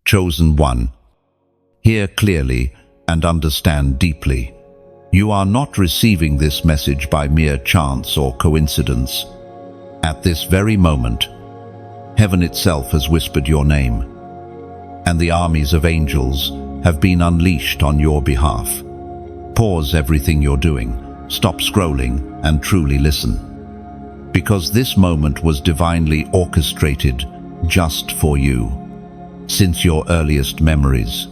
Chosen one, hear clearly and understand deeply. You are not receiving this message by mere chance or coincidence. At this very moment, heaven itself has whispered your name, and the armies of angels have been unleashed on your behalf. Pause everything you're doing, stop scrolling, and truly listen. Because this moment was divinely orchestrated just for you. Since your earliest memories,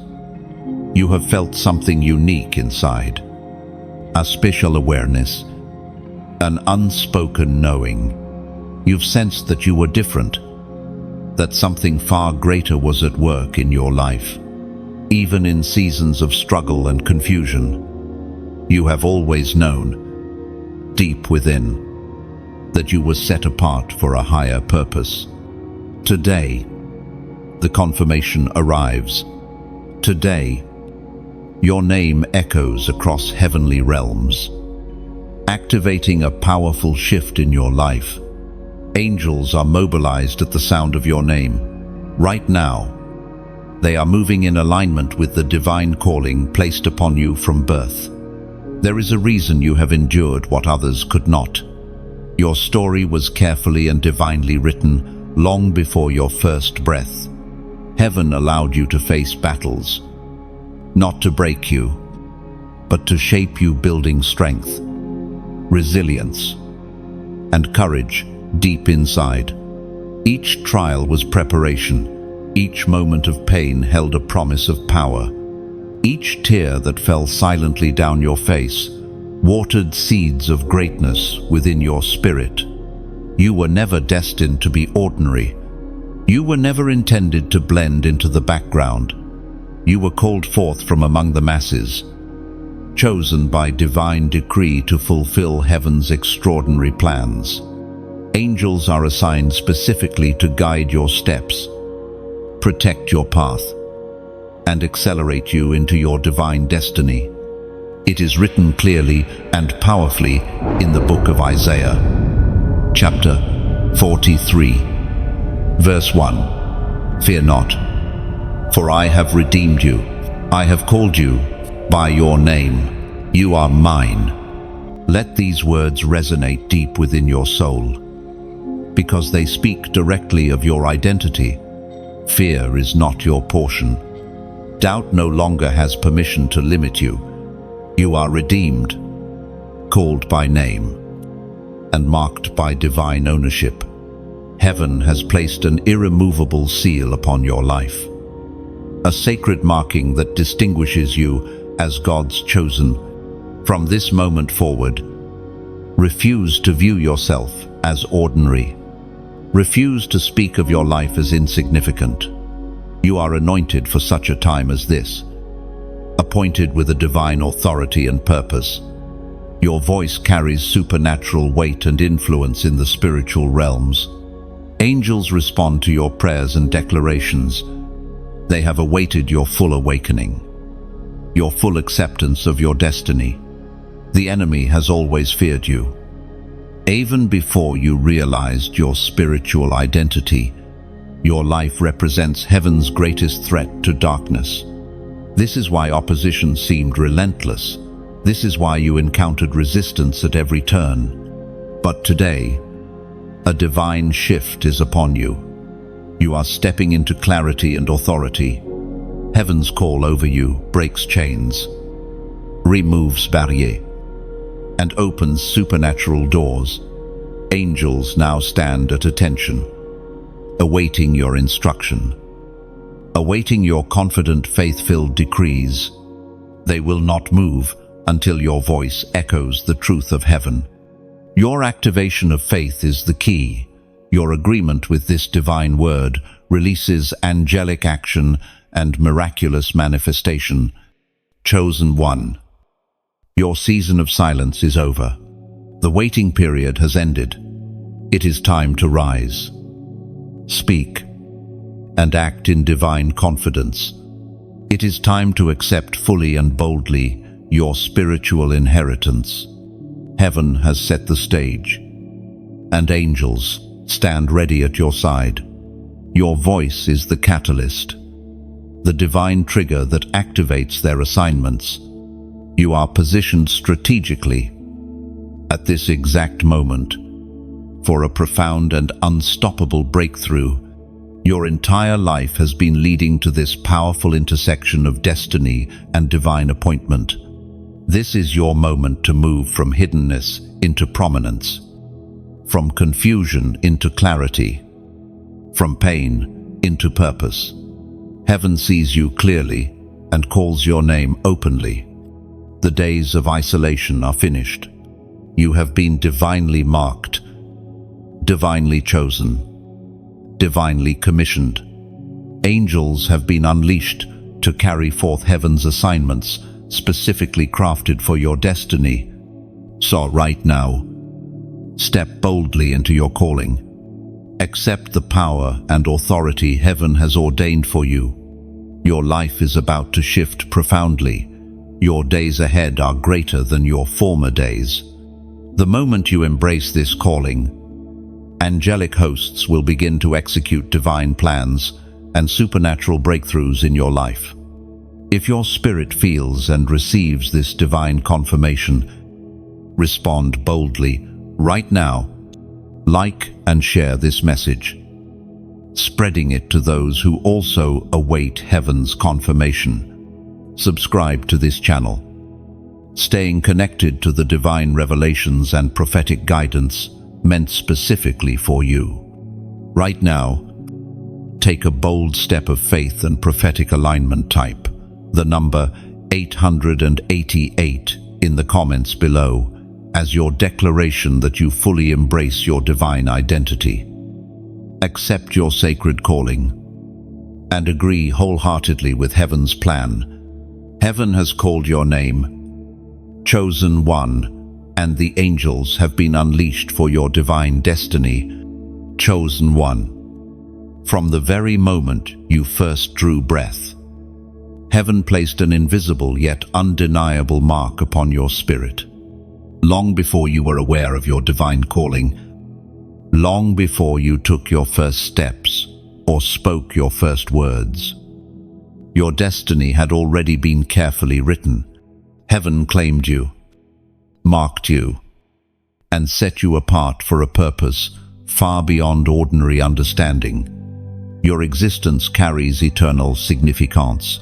you have felt something unique inside. A special awareness, an unspoken knowing. You've sensed that you were different, that something far greater was at work in your life. Even in seasons of struggle and confusion, you have always known, deep within, that you were set apart for a higher purpose. Today, the confirmation arrives. Today, your name echoes across heavenly realms, activating a powerful shift in your life. Angels are mobilized at the sound of your name. Right now, they are moving in alignment with the divine calling placed upon you from birth. There is a reason you have endured what others could not. Your story was carefully and divinely written long before your first breath. Heaven allowed you to face battles, not to break you, but to shape you, building strength, resilience, and courage deep inside. Each trial was preparation. Each moment of pain held a promise of power. Each tear that fell silently down your face watered seeds of greatness within your spirit. You were never destined to be ordinary. You were never intended to blend into the background. You were called forth from among the masses, chosen by divine decree to fulfill heaven's extraordinary plans. Angels are assigned specifically to guide your steps, protect your path, and accelerate you into your divine destiny. It is written clearly and powerfully in the book of Isaiah, chapter 43, verse 1. Fear not, for I have redeemed you. I have called you by your name. You are mine. Let these words resonate deep within your soul, because they speak directly of your identity. Fear is not your portion. Doubt no longer has permission to limit you. You are redeemed, called by name, and marked by divine ownership. Heaven has placed an irremovable seal upon your life, a sacred marking that distinguishes you as God's chosen. From this moment forward, refuse to view yourself as ordinary. Refuse to speak of your life as insignificant. You are anointed for such a time as this, appointed with a divine authority and purpose. Your voice carries supernatural weight and influence in the spiritual realms. Angels respond to your prayers and declarations. They have awaited your full awakening, your full acceptance of your destiny. The enemy has always feared you. Even before you realized your spiritual identity, your life represents heaven's greatest threat to darkness. This is why opposition seemed relentless. This is why you encountered resistance at every turn. But today, a divine shift is upon you. You are stepping into clarity and authority. Heaven's call over you breaks chains, removes barriers, and opens supernatural doors. Angels now stand at attention, awaiting your instruction, awaiting your confident, faith-filled decrees. They will not move until your voice echoes the truth of heaven. Your activation of faith is the key. Your agreement with this divine word releases angelic action and miraculous manifestation. Chosen one, your season of silence is over. The waiting period has ended. It is time to rise, speak, and act in divine confidence. It is time to accept fully and boldly your spiritual inheritance. Heaven has set the stage, and angels stand ready at your side. Your voice is the catalyst, the divine trigger that activates their assignments. You are positioned strategically at this exact moment for a profound and unstoppable breakthrough. Your entire life has been leading to this powerful intersection of destiny and divine appointment. This is your moment to move from hiddenness into prominence, from confusion into clarity, from pain into purpose. Heaven sees you clearly and calls your name openly. The days of isolation are finished. You have been divinely marked, divinely chosen, divinely commissioned. Angels have been unleashed to carry forth heaven's assignments, specifically crafted for your destiny. So right now, step boldly into your calling. Accept the power and authority heaven has ordained for you. Your life is about to shift profoundly. Your days ahead are greater than your former days. The moment you embrace this calling, angelic hosts will begin to execute divine plans and supernatural breakthroughs in your life. If your spirit feels and receives this divine confirmation, respond boldly right now. Like and share this message, spreading it to those who also await heaven's confirmation. Subscribe to this channel, staying connected to the divine revelations and prophetic guidance meant specifically for you. Right now, take a bold step of faith and prophetic alignment. Type the number 888 in the comments below as your declaration that you fully embrace your divine identity. Accept your sacred calling and agree wholeheartedly with heaven's plan. Heaven has called your name, chosen one, and the angels have been unleashed for your divine destiny. Chosen one. From the very moment you first drew breath, heaven placed an invisible yet undeniable mark upon your spirit. Long before you were aware of your divine calling, long before you took your first steps or spoke your first words, your destiny had already been carefully written. Heaven claimed you, marked you, and set you apart for a purpose far beyond ordinary understanding. Your existence carries eternal significance,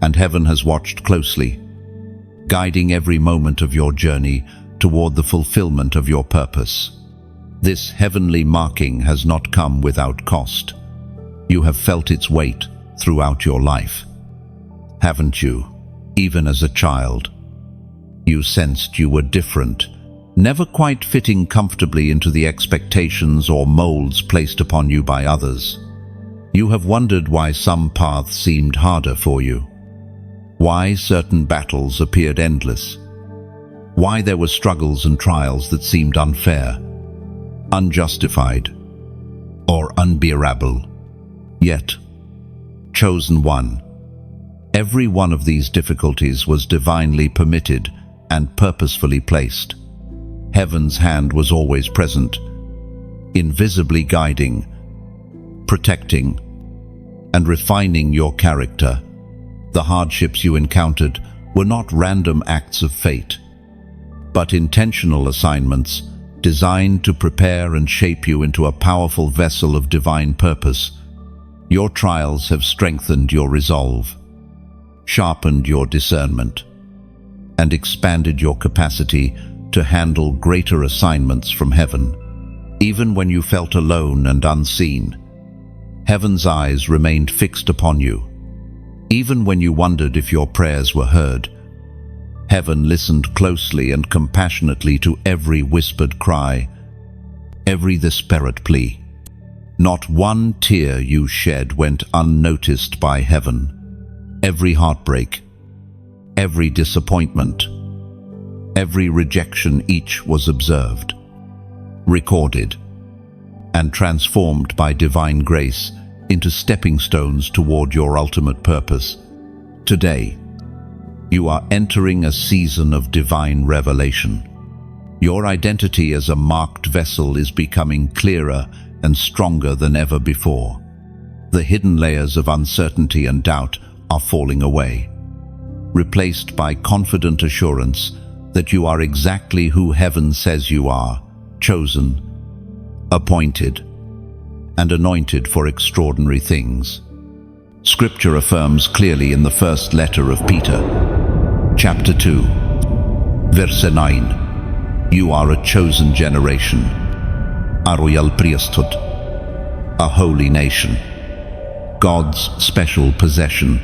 and heaven has watched closely, guiding every moment of your journey toward the fulfillment of your purpose. This heavenly marking has not come without cost. You have felt its weight throughout your life, haven't you? Even as a child, you sensed you were different, never quite fitting comfortably into the expectations or molds placed upon you by others. You have wondered why some paths seemed harder for you, why certain battles appeared endless, why there were struggles and trials that seemed unfair, unjustified, or unbearable. Yet, chosen one, every one of these difficulties was divinely permitted and purposefully placed. Heaven's hand was always present, invisibly guiding, protecting, and refining your character. The hardships you encountered were not random acts of fate, but intentional assignments designed to prepare and shape you into a powerful vessel of divine purpose. Your trials have strengthened your resolve, sharpened your discernment, and expanded your capacity to handle greater assignments from heaven. Even when you felt alone and unseen, heaven's eyes remained fixed upon you. Even when you wondered if your prayers were heard, heaven listened closely and compassionately to every whispered cry, every desperate plea. Not one tear you shed went unnoticed by heaven. Every heartbreak, every disappointment, every rejection, each was observed, recorded, and transformed by divine grace into stepping stones toward your ultimate purpose. Today, you are entering a season of divine revelation. Your identity as a marked vessel is becoming clearer and stronger than ever before. The hidden layers of uncertainty and doubt are falling away, replaced by confident assurance that you are exactly who heaven says you are, chosen, appointed, and anointed for extraordinary things. Scripture affirms clearly in the first letter of Peter, chapter 2, verse 9, you are a chosen generation, a royal priesthood, a holy nation, God's special possession.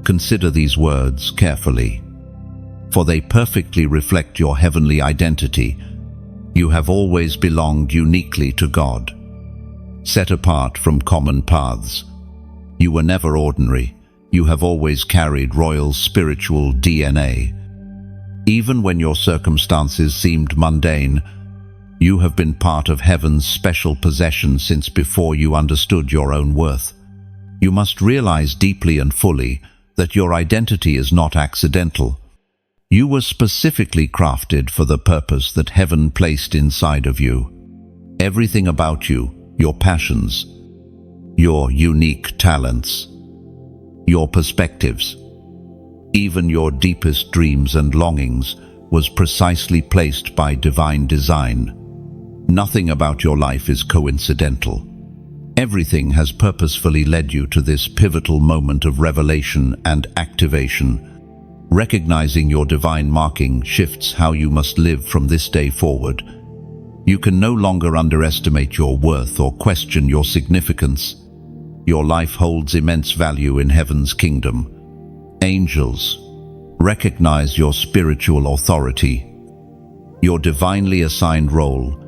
Consider these words carefully, for they perfectly reflect your heavenly identity. You have always belonged uniquely to God, set apart from common paths. You were never ordinary. You have always carried royal spiritual DNA. Even when your circumstances seemed mundane, you have been part of heaven's special possession since before you understood your own worth. You must realize deeply and fully that your identity is not accidental. You were specifically crafted for the purpose that heaven placed inside of you. Everything about you, your passions, your unique talents, your perspectives, even your deepest dreams and longings, was precisely placed by divine design. Nothing about your life is coincidental. Everything has purposefully led you to this pivotal moment of revelation and activation. Recognizing your divine marking shifts how you must live from this day forward. You can no longer underestimate your worth or question your significance. Your life holds immense value in heaven's kingdom. Angels, recognize your spiritual authority, your divinely assigned role,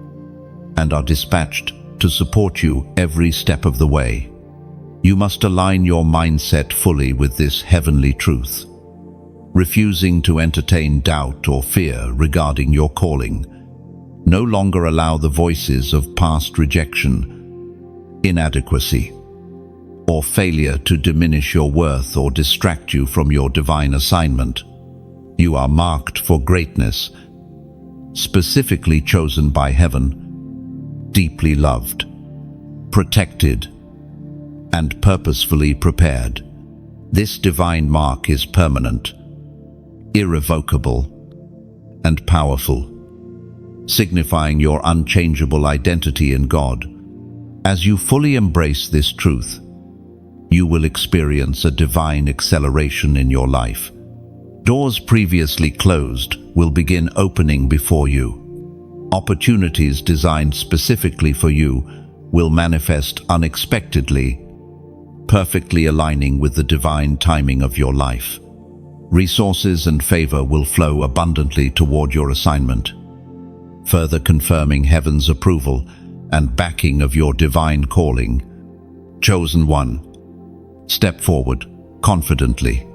and are dispatched to support you every step of the way. You must align your mindset fully with this heavenly truth, refusing to entertain doubt or fear regarding your calling. No longer allow the voices of past rejection, inadequacy, or failure to diminish your worth or distract you from your divine assignment. You are marked for greatness, specifically chosen by heaven, deeply loved, protected, and purposefully prepared. This divine mark is permanent, irrevocable, and powerful, signifying your unchangeable identity in God. As you fully embrace this truth, you will experience a divine acceleration in your life. Doors previously closed will begin opening before you. Opportunities designed specifically for you will manifest unexpectedly, perfectly aligning with the divine timing of your life. Resources and favor will flow abundantly toward your assignment, further confirming heaven's approval and backing of your divine calling. Chosen one, step forward confidently,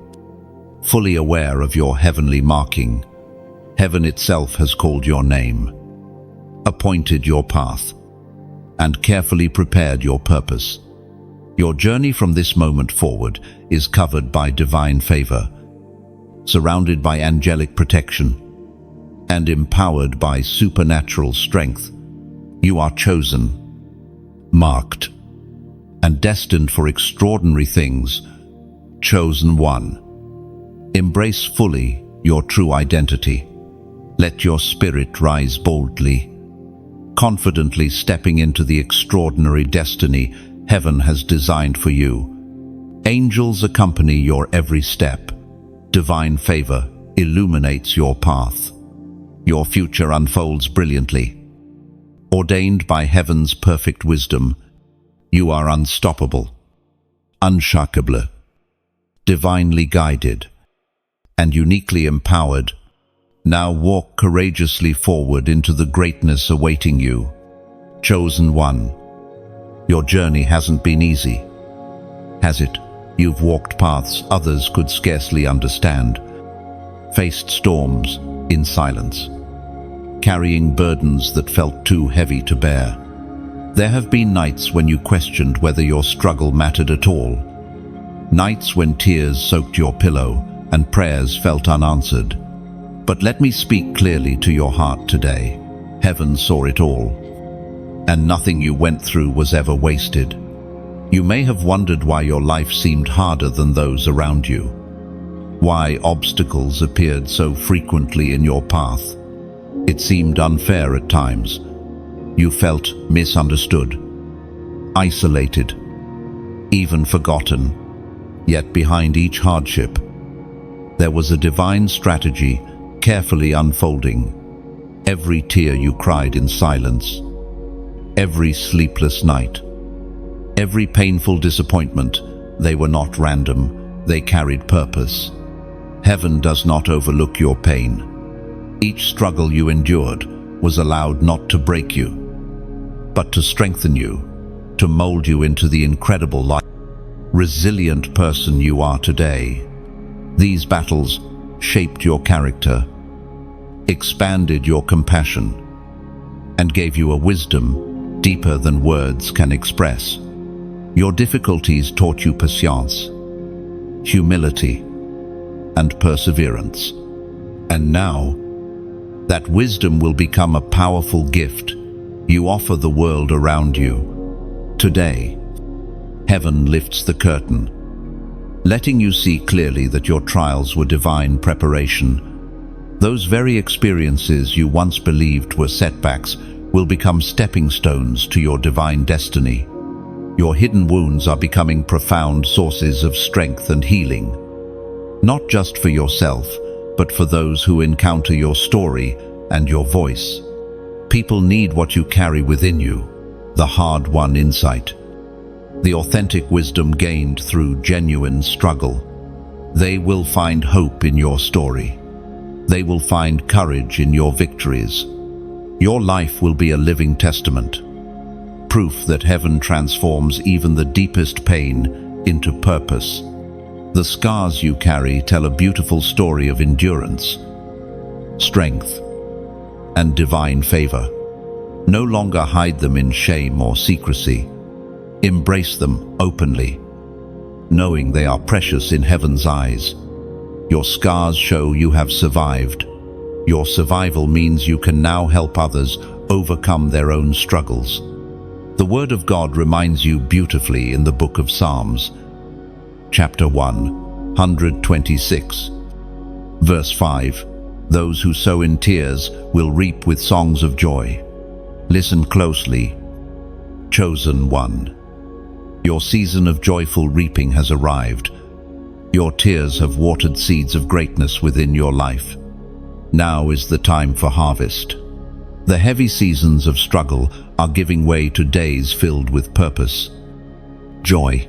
fully aware of your heavenly marking. Heaven itself has called your name, appointed your path, and carefully prepared your purpose. Your journey from this moment forward is covered by divine favor, surrounded by angelic protection, and empowered by supernatural strength. You are chosen, marked, and destined for extraordinary things. Chosen one. Embrace fully your true identity. Let your spirit rise boldly, confidently stepping into the extraordinary destiny heaven has designed for you. Angels accompany your every step. Divine favor illuminates your path. Your future unfolds brilliantly. Ordained by heaven's perfect wisdom, you are unstoppable, unshakable, divinely guided, and uniquely empowered. Now walk courageously forward into the greatness awaiting you. Chosen one. Your journey hasn't been easy, has it? You've walked paths others could scarcely understand, faced storms in silence, carrying burdens that felt too heavy to bear. There have been nights when you questioned whether your struggle mattered at all, nights when tears soaked your pillow and prayers felt unanswered. But let me speak clearly to your heart today. Heaven saw it all, and nothing you went through was ever wasted. You may have wondered why your life seemed harder than those around you, why obstacles appeared so frequently in your path. It seemed unfair at times. You felt misunderstood, isolated, even forgotten. Yet behind each hardship, there was a divine strategy carefully unfolding. Every tear you cried in silence, every sleepless night, every painful disappointment, they were not random, they carried purpose. Heaven does not overlook your pain. Each struggle you endured was allowed not to break you, but to strengthen you, to mold you into the incredible resilient person you are today. These battles shaped your character, expanded your compassion, and gave you a wisdom deeper than words can express. Your difficulties taught you patience, humility, and perseverance. And now, that wisdom will become a powerful gift you offer the world around you. Today, heaven lifts the curtain, letting you see clearly that your trials were divine preparation. Those very experiences you once believed were setbacks will become stepping stones to your divine destiny. Your hidden wounds are becoming profound sources of strength and healing, not just for yourself, but for those who encounter your story and your voice. People need what you carry within you, the hard-won insight, the authentic wisdom gained through genuine struggle. They will find hope in your story. They will find courage in your victories. Your life will be a living testament, proof that heaven transforms even the deepest pain into purpose. The scars you carry tell a beautiful story of endurance, strength, and divine favor. No longer hide them in shame or secrecy. Embrace them openly, knowing they are precious in heaven's eyes. Your scars show you have survived. Your survival means you can now help others overcome their own struggles. The Word of God reminds you beautifully in the book of Psalms, chapter 126, verse 5. Those who sow in tears will reap with songs of joy. Listen closely, chosen one. Your season of joyful reaping has arrived. Your tears have watered seeds of greatness within your life. Now is the time for harvest. The heavy seasons of struggle are giving way to days filled with purpose, joy,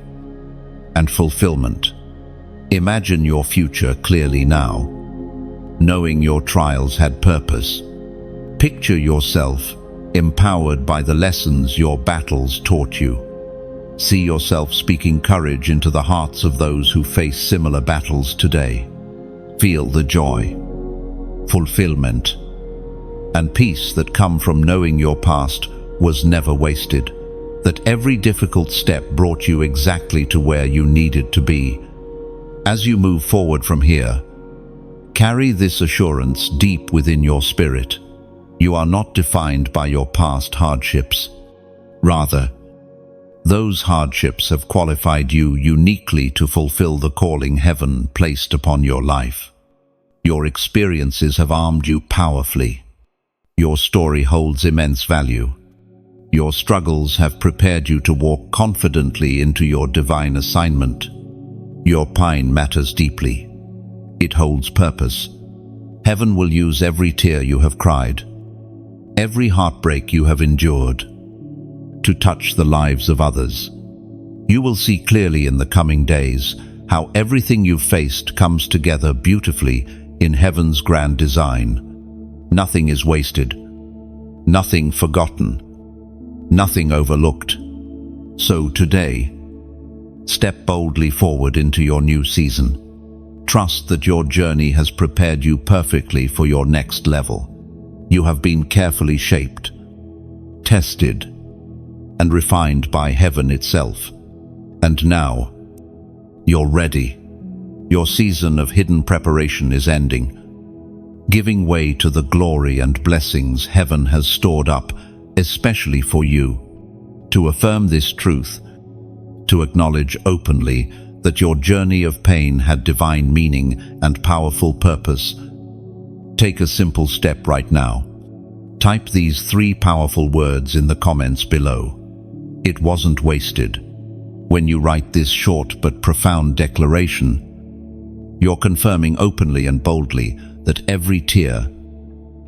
and fulfillment. Imagine your future clearly now, knowing your trials had purpose. Picture yourself empowered by the lessons your battles taught you. See yourself speaking courage into the hearts of those who face similar battles today. Feel the joy, fulfillment, and peace that come from knowing your past was never wasted, that every difficult step brought you exactly to where you needed to be. As you move forward from here, carry this assurance deep within your spirit. You are not defined by your past hardships. Rather, those hardships have qualified you uniquely to fulfill the calling heaven placed upon your life. Your experiences have armed you powerfully. Your story holds immense value. Your struggles have prepared you to walk confidently into your divine assignment. Your pain matters deeply. It holds purpose. Heaven will use every tear you have cried, every heartbreak you have endured, to touch the lives of others. You will see clearly in the coming days how everything you've faced comes together beautifully in heaven's grand design. Nothing is wasted, nothing forgotten, nothing overlooked. So today, step boldly forward into your new season. Trust that your journey has prepared you perfectly for your next level. You have been carefully shaped, tested, and refined by heaven itself. And now, you're ready. Your season of hidden preparation is ending, giving way to the glory and blessings heaven has stored up, especially for you. To affirm this truth, to acknowledge openly that your journey of pain had divine meaning and powerful purpose. Take a simple step right now. Type these 3 powerful words in the comments below. It wasn't wasted. When you write this short but profound declaration, you're confirming openly and boldly that every tear,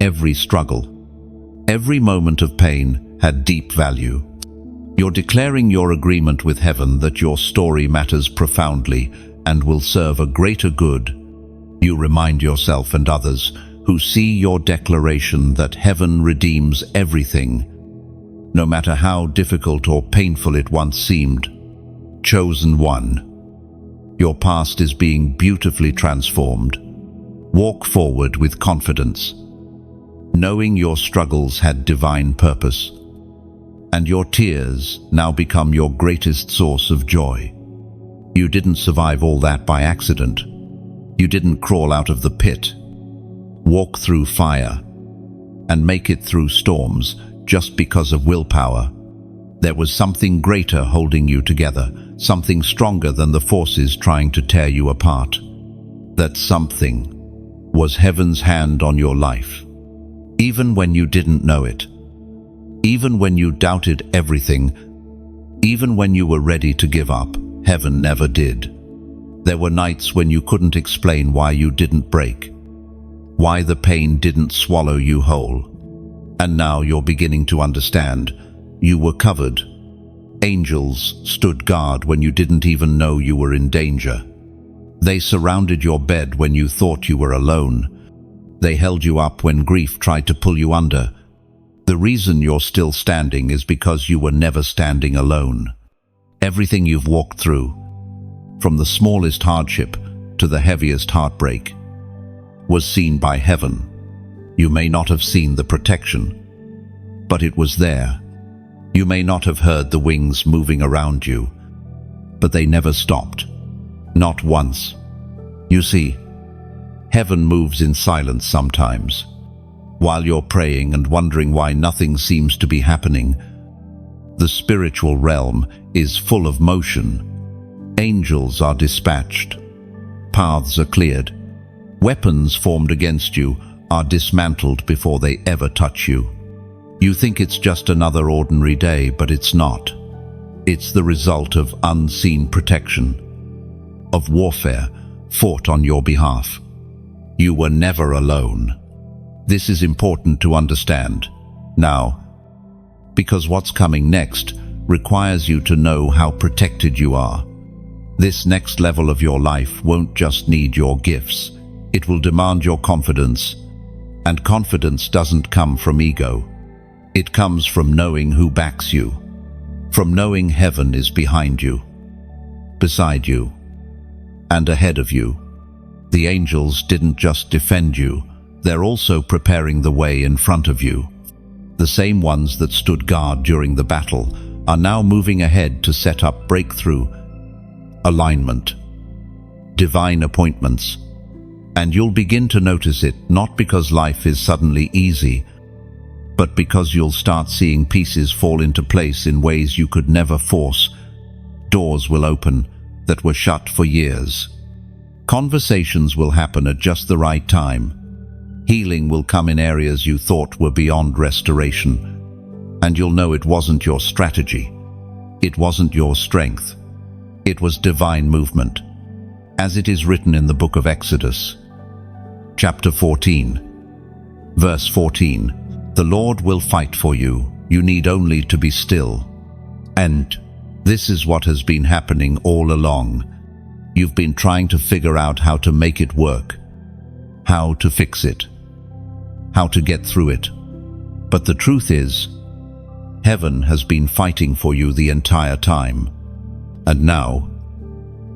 every struggle, every moment of pain had deep value. You're declaring your agreement with heaven that your story matters profoundly and will serve a greater good. You remind yourself and others who see your declaration that heaven redeems everything, no matter how difficult or painful it once seemed. Chosen one, your past is being beautifully transformed. Walk forward with confidence, knowing your struggles had divine purpose, and your tears now become your greatest source of joy. You didn't survive all that by accident. You didn't crawl out of the pit, walk through fire, and make it through storms just because of willpower. There was something greater holding you together, something stronger than the forces trying to tear you apart. That something was heaven's hand on your life. Even when you didn't know it, even when you doubted everything, even when you were ready to give up, heaven never did. There were nights when you couldn't explain why you didn't break, why the pain didn't swallow you whole. And now you're beginning to understand. You were covered. Angels stood guard when you didn't even know you were in danger. They surrounded your bed when you thought you were alone. They held you up when grief tried to pull you under. The reason you're still standing is because you were never standing alone. Everything you've walked through, from the smallest hardship to the heaviest heartbreak, was seen by heaven. You may not have seen the protection, but it was there. You may not have heard the wings moving around you, but they never stopped. Not once. You see, heaven moves in silence sometimes. While you're praying and wondering why nothing seems to be happening, the spiritual realm is full of motion. Angels are dispatched. Paths are cleared. Weapons formed against you are dismantled before they ever touch you. You think it's just another ordinary day, but it's not. It's the result of unseen protection, of warfare fought on your behalf. You were never alone. This is important to understand now, because what's coming next requires you to know how protected you are. This next level of your life won't just need your gifts. It will demand your confidence, and confidence doesn't come from ego. It comes from knowing who backs you, from knowing heaven is behind you, beside you, and ahead of you. The angels didn't just defend you, they're also preparing the way in front of you. The same ones that stood guard during the battle are now moving ahead to set up breakthrough, alignment, divine appointments. And you'll begin to notice it, not because life is suddenly easy, but because you'll start seeing pieces fall into place in ways you could never force. Doors will open that were shut for years. Conversations will happen at just the right time. Healing will come in areas you thought were beyond restoration. And you'll know it wasn't your strategy. It wasn't your strength. It was divine movement. As it is written in the book of Exodus, chapter 14, verse 14, "The Lord will fight for you. You need only to be still." And this is what has been happening all along. You've been trying to figure out how to make it work, how to fix it, how to get through it. But the truth is, heaven has been fighting for you the entire time. And now,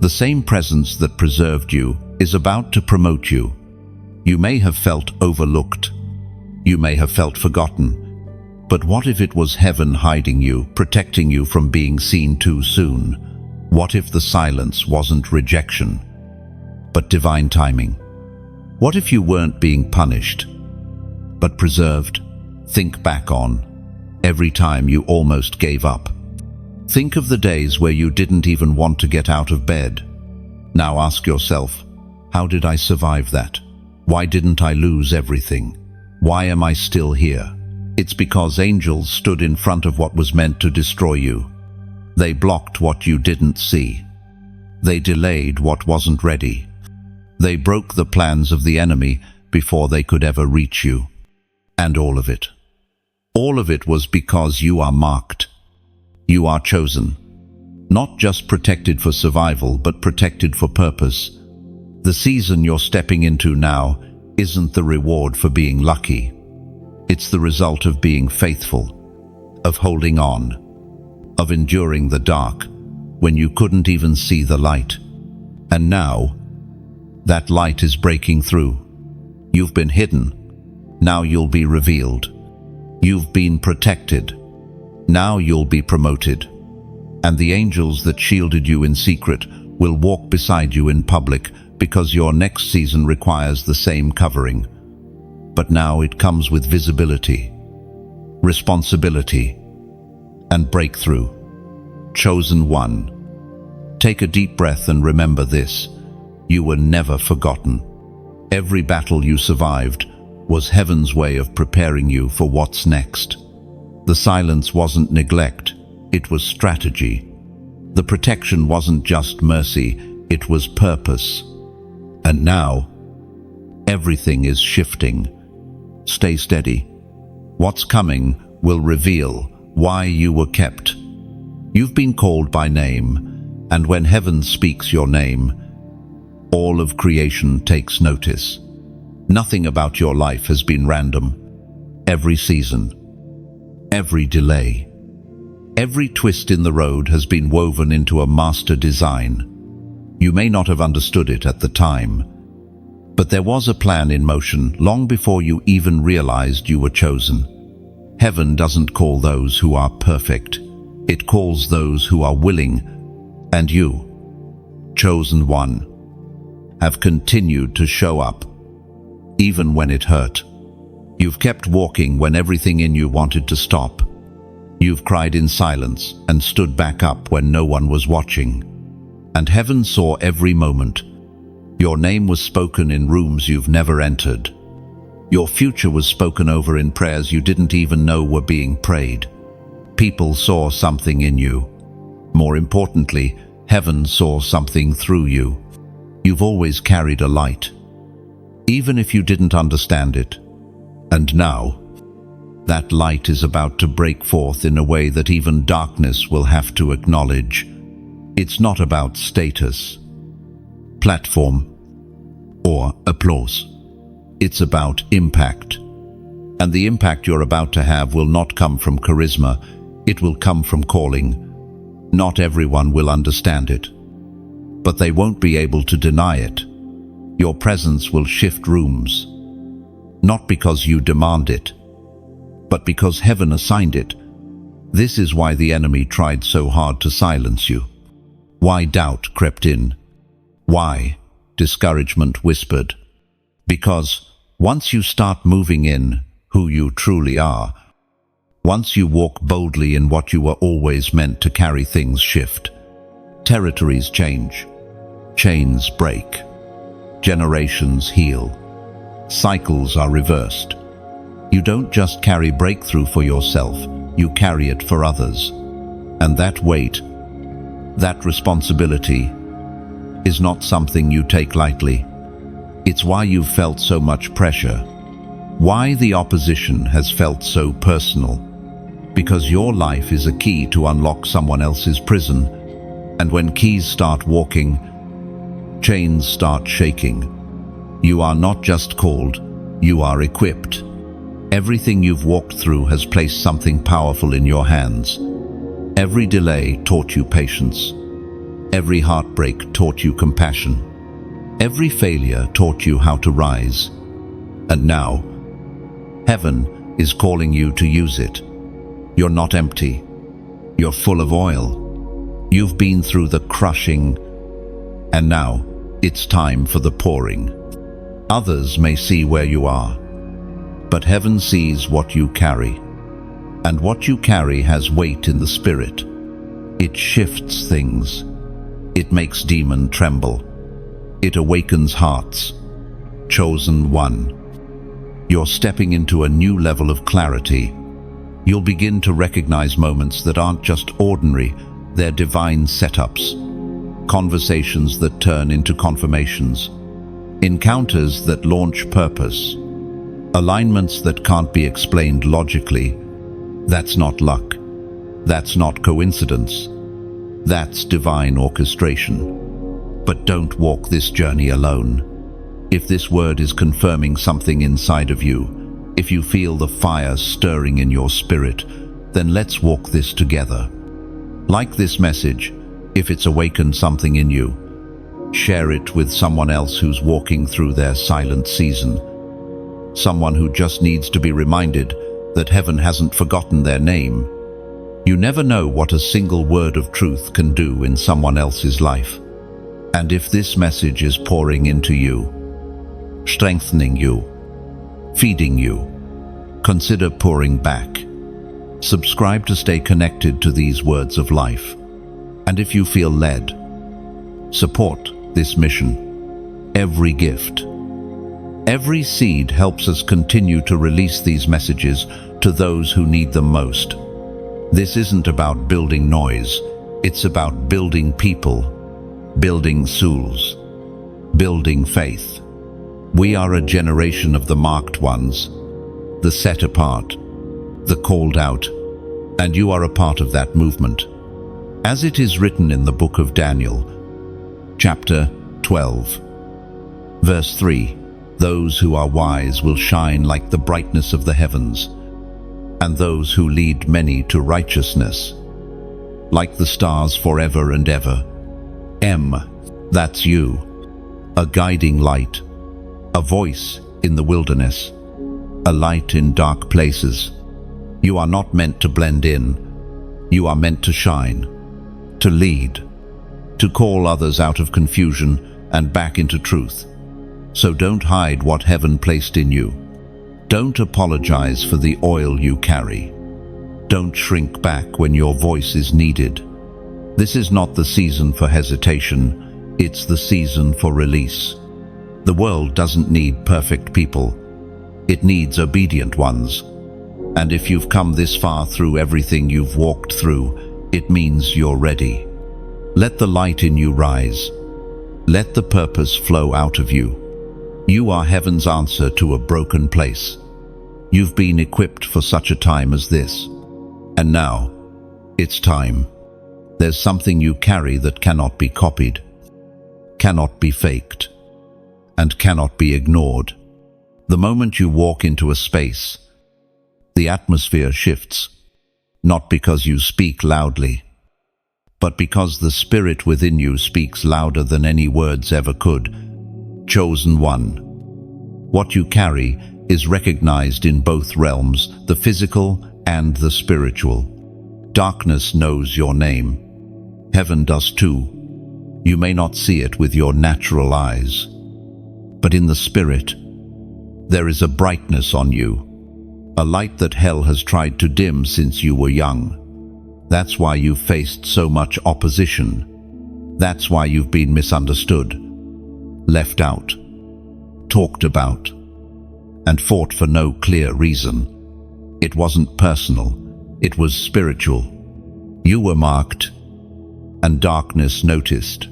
the same presence that preserved you is about to promote you. You may have felt overlooked. You may have felt forgotten. But what if it was heaven hiding you, protecting you from being seen too soon? What if the silence wasn't rejection, but divine timing? What if you weren't being punished, but preserved? Think back on every time you almost gave up, Think of the days where you didn't even want to get out of bed. Now ask yourself, how did I survive that? Why didn't I lose everything? Why am I still here? It's because angels stood in front of what was meant to destroy you. They blocked what you didn't see. They delayed what wasn't ready. They broke the plans of the enemy before they could ever reach you. And all of it was because you are marked. You are chosen. Not just protected for survival, but protected for purpose. The season you're stepping into now isn't the reward for being lucky. It's the result of being faithful, of holding on, of enduring the dark when you couldn't even see the light. And now, that light is breaking through. You've been hidden. Now you'll be revealed. You've been protected. Now you'll be promoted. And the angels that shielded you in secret will walk beside you in public, because your next season requires the same covering. But now it comes with visibility, responsibility, and breakthrough. Chosen one. Take a deep breath and remember this. You were never forgotten. Every battle you survived was heaven's way of preparing you for what's next. The silence wasn't neglect, it was strategy. The protection wasn't just mercy, it was purpose. And now, everything is shifting. Stay steady. What's coming will reveal why you were kept. You've been called by name, and when heaven speaks your name, all of creation takes notice. Nothing about your life has been random. Every season, every delay, every twist in the road has been woven into a master design. You may not have understood it at the time, but there was a plan in motion long before you even realized you were chosen. Heaven doesn't call those who are perfect. It calls those who are willing. And you, chosen one, have continued to show up, even when it hurt. You've kept walking when everything in you wanted to stop. You've cried in silence and stood back up when no one was watching. And heaven saw every moment. Your name was spoken in rooms you've never entered. Your future was spoken over in prayers you didn't even know were being prayed. People saw something in you. More importantly, heaven saw something through you. You've always carried a light, even if you didn't understand it. And now, that light is about to break forth in a way that even darkness will have to acknowledge. It's not about status, platform, or applause. It's about impact. And the impact you're about to have will not come from charisma, it will come from calling. Not everyone will understand it, but they won't be able to deny it. Your presence will shift rooms, not because you demand it, but because heaven assigned it. This is why the enemy tried so hard to silence you. Why doubt crept in. Why discouragement whispered. Because once you start moving in who you truly are, once you walk boldly in what you were always meant to carry, things shift. Territories change. Chains break. Generations heal. Cycles are reversed. You don't just carry breakthrough for yourself, you carry it for others. And that weight, that responsibility, is not something you take lightly. It's why you've felt so much pressure. Why the opposition has felt so personal. Because your life is a key to unlock someone else's prison. And when keys start walking, chains start shaking. You are not just called, you are equipped. Everything you've walked through has placed something powerful in your hands. Every delay taught you patience. Every heartbreak taught you compassion. Every failure taught you how to rise. And now, heaven is calling you to use it. You're not empty. You're full of oil. You've been through the crushing, and now it's time for the pouring. Others may see where you are, but heaven sees what you carry. And what you carry has weight in the spirit. It shifts things. It makes demons tremble. It awakens hearts. Chosen one. You're stepping into a new level of clarity. You'll begin to recognize moments that aren't just ordinary, they're divine setups. Conversations that turn into confirmations. Encounters that launch purpose. Alignments that can't be explained logically. That's not luck. That's not coincidence. That's divine orchestration. But don't walk this journey alone. If this word is confirming something inside of you, if you feel the fire stirring in your spirit, then let's walk this together. Like this message, if it's awakened something in you, share it with someone else who's walking through their silent season. Someone who just needs to be reminded that heaven hasn't forgotten their name. You never know what a single word of truth can do in someone else's life. And if this message is pouring into you, strengthening you, feeding you, consider pouring back. Subscribe to stay connected to these words of life. And if you feel led, support this mission. Every gift, every seed helps us continue to release these messages to those who need them most. This isn't about building noise, it's about building people, building souls, building faith. We are a generation of the marked ones, the set apart, the called out, and you are a part of that movement. As it is written in the book of Daniel, chapter 12, verse 3, those who are wise will shine like the brightness of the heavens, and those who lead many to righteousness, like the stars forever and ever. That's you, a guiding light, a voice in the wilderness, a light in dark places. You are not meant to blend in. You are meant to shine, to lead, to call others out of confusion and back into truth. So don't hide what heaven placed in you. Don't apologize for the oil you carry. Don't shrink back when your voice is needed. This is not the season for hesitation, it's the season for release. The world doesn't need perfect people. It needs obedient ones. And if you've come this far through everything you've walked through, it means you're ready. Let the light in you rise. Let the purpose flow out of you. You are heaven's answer to a broken place. You've been equipped for such a time as this. And now, it's time. There's something you carry that cannot be copied, cannot be faked, and cannot be ignored. The moment you walk into a space, the atmosphere shifts, not because you speak loudly, but because the spirit within you speaks louder than any words ever could. Chosen one. What you carry is recognized in both realms, the physical and the spiritual. Darkness knows your name. Heaven does too. You may not see it with your natural eyes, but in the spirit, there is a brightness on you, a light that hell has tried to dim since you were young. That's why you've faced so much opposition. That's why you've been misunderstood, left out, talked about, and fought for no clear reason. It wasn't personal, it was spiritual. You were marked, and darkness noticed.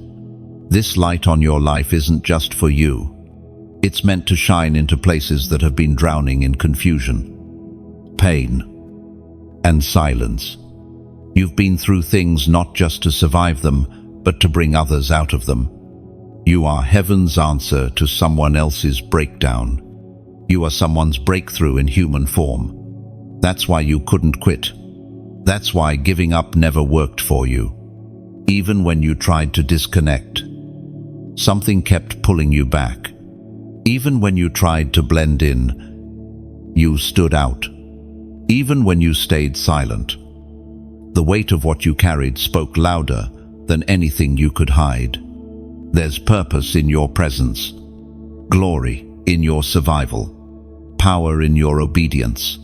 This light on your life isn't just for you. It's meant to shine into places that have been drowning in confusion, pain, and silence. You've been through things not just to survive them, but to bring others out of them. You are heaven's answer to someone else's breakdown. You are someone's breakthrough in human form. That's why you couldn't quit. That's why giving up never worked for you. Even when you tried to disconnect, something kept pulling you back. Even when you tried to blend in, you stood out. Even when you stayed silent, the weight of what you carried spoke louder than anything you could hide. There's purpose in your presence, glory in your survival, power in your obedience.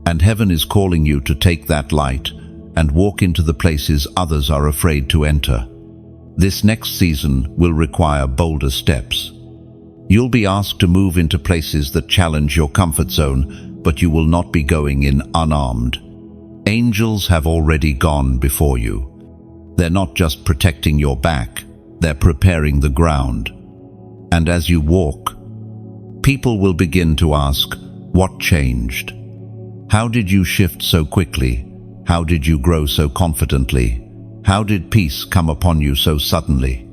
And heaven is calling you to take that light and walk into the places others are afraid to enter. This next season will require bolder steps. You'll be asked to move into places that challenge your comfort zone, but you will not be going in unarmed. Angels have already gone before you. They're not just protecting your back, they're preparing the ground. And as you walk, people will begin to ask, what changed? How did you shift so quickly? How did you grow so confidently? How did peace come upon you so suddenly?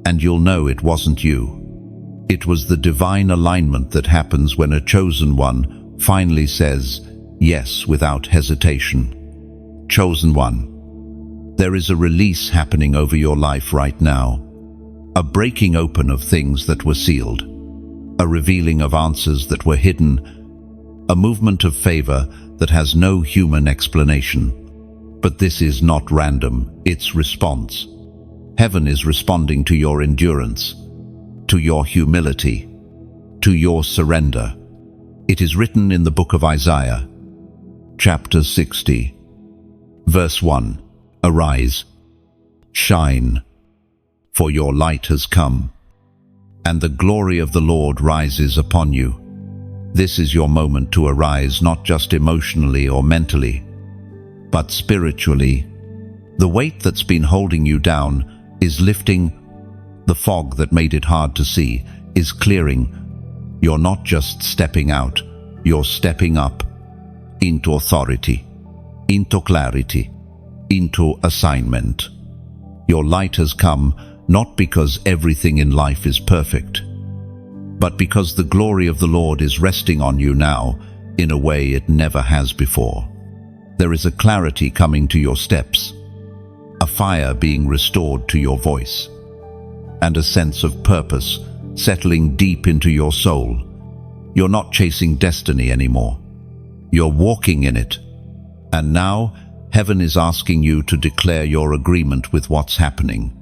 And you'll know it wasn't you. It was the divine alignment that happens when a chosen one finally says yes without hesitation. Chosen one. There is a release happening over your life right now. A breaking open of things that were sealed. A revealing of answers that were hidden. A movement of favor that has no human explanation. But this is not random, it's response. Heaven is responding to your endurance, to your humility, to your surrender. It is written in the book of Isaiah, chapter 60, verse 1, Arise, shine, for your light has come, and the glory of the Lord rises upon you. This is your moment to arise, not just emotionally or mentally, but spiritually. The weight that's been holding you down is lifting. The fog that made it hard to see is clearing. You're not just stepping out, you're stepping up into authority, into clarity, into assignment. Your light has come not because everything in life is perfect, but because the glory of the Lord is resting on you now in a way it never has before. There is a clarity coming to your steps, a fire being restored to your voice, and a sense of purpose settling deep into your soul. You're not chasing destiny anymore. You're walking in it. And now, heaven is asking you to declare your agreement with what's happening.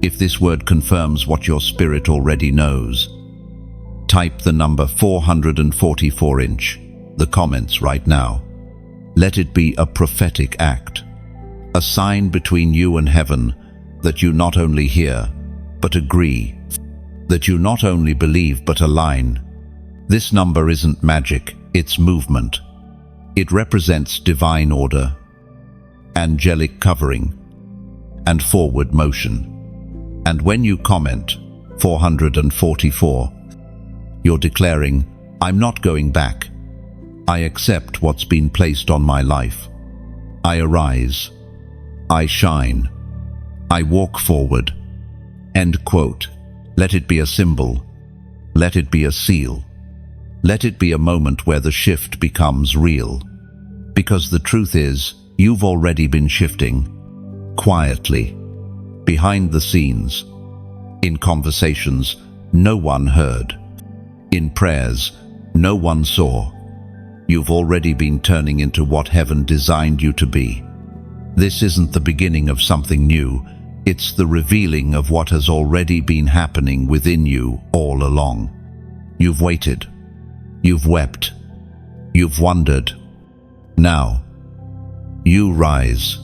If this word confirms what your spirit already knows, type the number 444 the comments right now. Let it be a prophetic act, a sign between you and heaven that you not only hear, but agree, that you not only believe but align. This number isn't magic, it's movement. It represents divine order, angelic covering, and forward motion. And when you comment 444, you're declaring, I'm not going back. I accept what's been placed on my life. I arise. I shine. I walk forward. End quote. Let it be a symbol. Let it be a seal. Let it be a moment where the shift becomes real. Because the truth is, you've already been shifting. Quietly. Behind the scenes. In conversations no one heard. In prayers no one saw. You've already been turning into what heaven designed you to be. This isn't the beginning of something new. It's the revealing of what has already been happening within you all along. You've waited. You've wept. You've wondered. Now, you rise.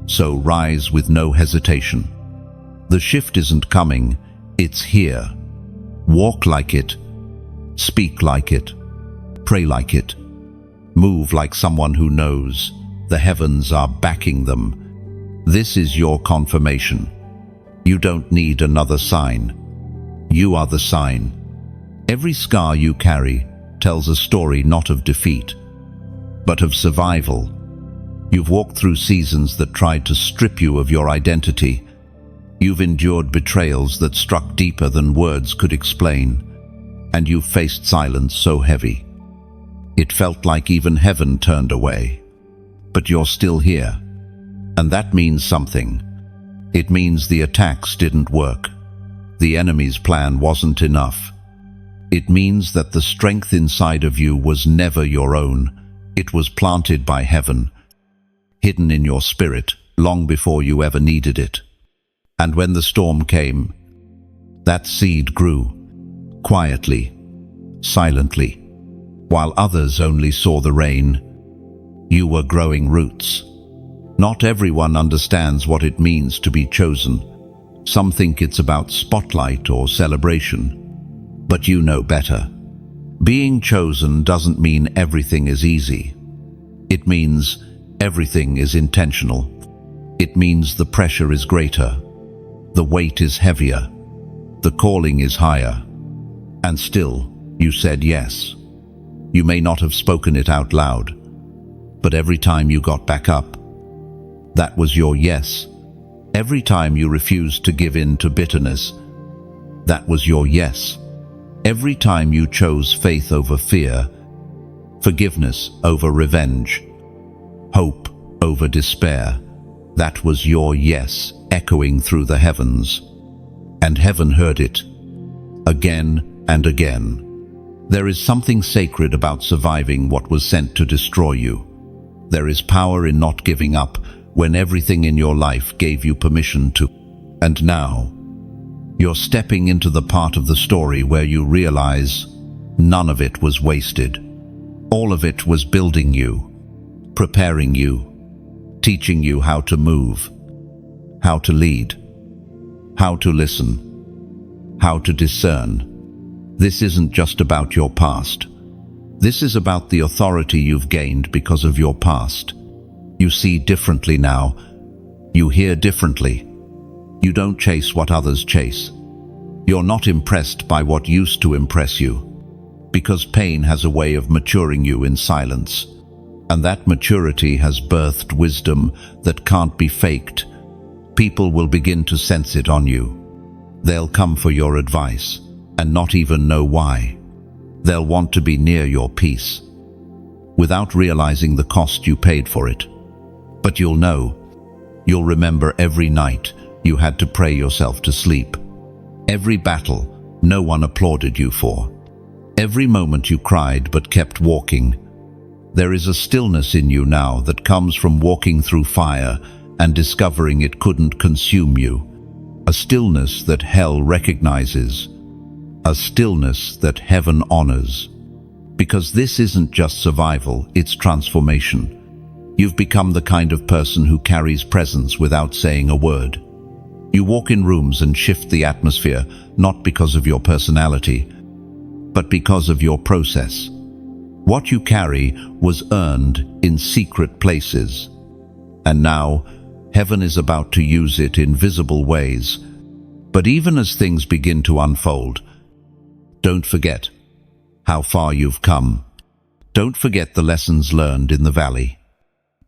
So rise with no hesitation. The shift isn't coming, it's here. Walk like it. Speak like it. Pray like it. Move like someone who knows the heavens are backing them. This is your confirmation. You don't need another sign. You are the sign. Every scar you carry tells a story not of defeat, but of survival. You've walked through seasons that tried to strip you of your identity. You've endured betrayals that struck deeper than words could explain, and you've faced silence so heavy it felt like even heaven turned away. But you're still here, and that means something. It means the attacks didn't work. The enemy's plan wasn't enough. It means that the strength inside of you was never your own. It was planted by heaven, hidden in your spirit long before you ever needed it. And when the storm came, that seed grew, quietly, silently. While others only saw the rain, you were growing roots. Not everyone understands what it means to be chosen. Some think it's about spotlight or celebration. But you know better. Being chosen doesn't mean everything is easy. It means everything is intentional. It means the pressure is greater. The weight is heavier. The calling is higher. And still, you said yes. You may not have spoken it out loud, but every time you got back up, that was your yes. Every time you refused to give in to bitterness, that was your yes. Every time you chose faith over fear, forgiveness over revenge, hope over despair, that was your yes echoing through the heavens. And heaven heard it, again and again. There is something sacred about surviving what was sent to destroy you. There is power in not giving up when everything in your life gave you permission to. And now, you're stepping into the part of the story where you realize none of it was wasted. All of it was building you, preparing you, teaching you how to move, how to lead, how to listen, how to discern. This isn't just about your past. This is about the authority you've gained because of your past. You see differently now. You hear differently. You don't chase what others chase. You're not impressed by what used to impress you, because pain has a way of maturing you in silence. And that maturity has birthed wisdom that can't be faked. People will begin to sense it on you. They'll come for your advice and not even know why. They'll want to be near your peace, without realizing the cost you paid for it. But you'll know. You'll remember every night you had to pray yourself to sleep. Every battle no one applauded you for. Every moment you cried but kept walking. There is a stillness in you now that comes from walking through fire and discovering it couldn't consume you. A stillness that hell recognizes. A stillness that heaven honors. Because this isn't just survival, it's transformation. You've become the kind of person who carries presence without saying a word. You walk in rooms and shift the atmosphere, not because of your personality, but because of your process. What you carry was earned in secret places. And now, heaven is about to use it in visible ways. But even as things begin to unfold, don't forget how far you've come. Don't forget the lessons learned in the valley.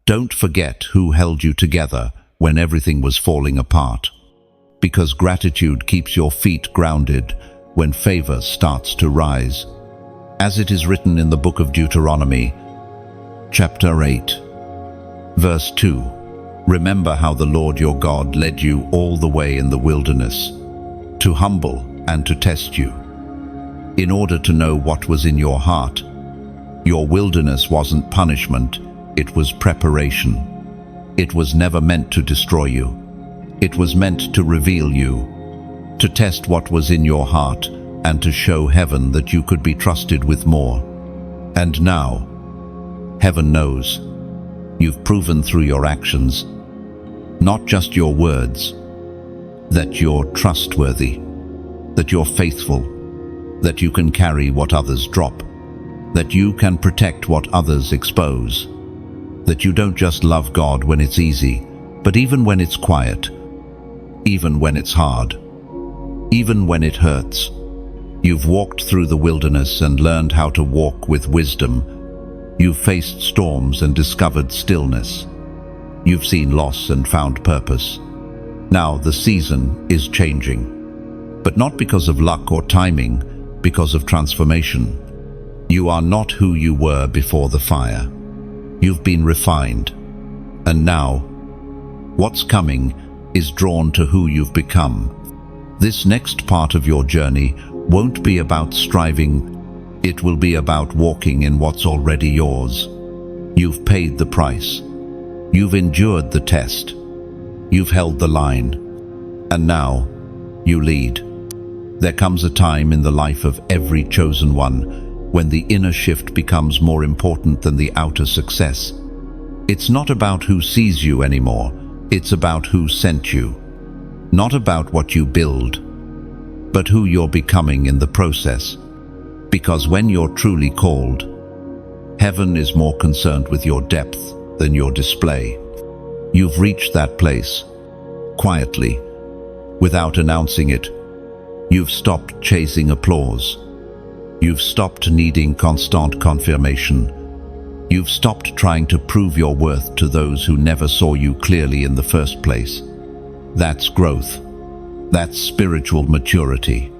Don't forget who held you together when everything was falling apart. Because gratitude keeps your feet grounded when favor starts to rise. As it is written in the book of Deuteronomy, chapter 8, verse 2, remember how the Lord your God led you all the way in the wilderness, to humble and to test you, in order to know what was in your heart. Your wilderness wasn't punishment, it was preparation. It was never meant to destroy you. It was meant to reveal you, to test what was in your heart, and to show heaven that you could be trusted with more. And now, heaven knows. You've proven through your actions, not just your words, that you're trustworthy, that you're faithful, that you can carry what others drop, that you can protect what others expose, that you don't just love God when it's easy, but even when it's quiet, even when it's hard, even when it hurts. You've walked through the wilderness and learned how to walk with wisdom. You've faced storms and discovered stillness. You've seen loss and found purpose. Now the season is changing, but not because of luck or timing, because of transformation. You are not who you were before the fire. You've been refined. And now, what's coming is drawn to who you've become. This next part of your journey won't be about striving. It will be about walking in what's already yours. You've paid the price. You've endured the test. You've held the line. And now, you lead. There comes a time in the life of every chosen one when the inner shift becomes more important than the outer success. It's not about who sees you anymore, it's about who sent you. Not about what you build, but who you're becoming in the process. Because when you're truly called, heaven is more concerned with your depth than your display. You've reached that place, quietly, without announcing it. You've stopped chasing applause. You've stopped needing constant confirmation. You've stopped trying to prove your worth to those who never saw you clearly in the first place. That's growth. That's spiritual maturity.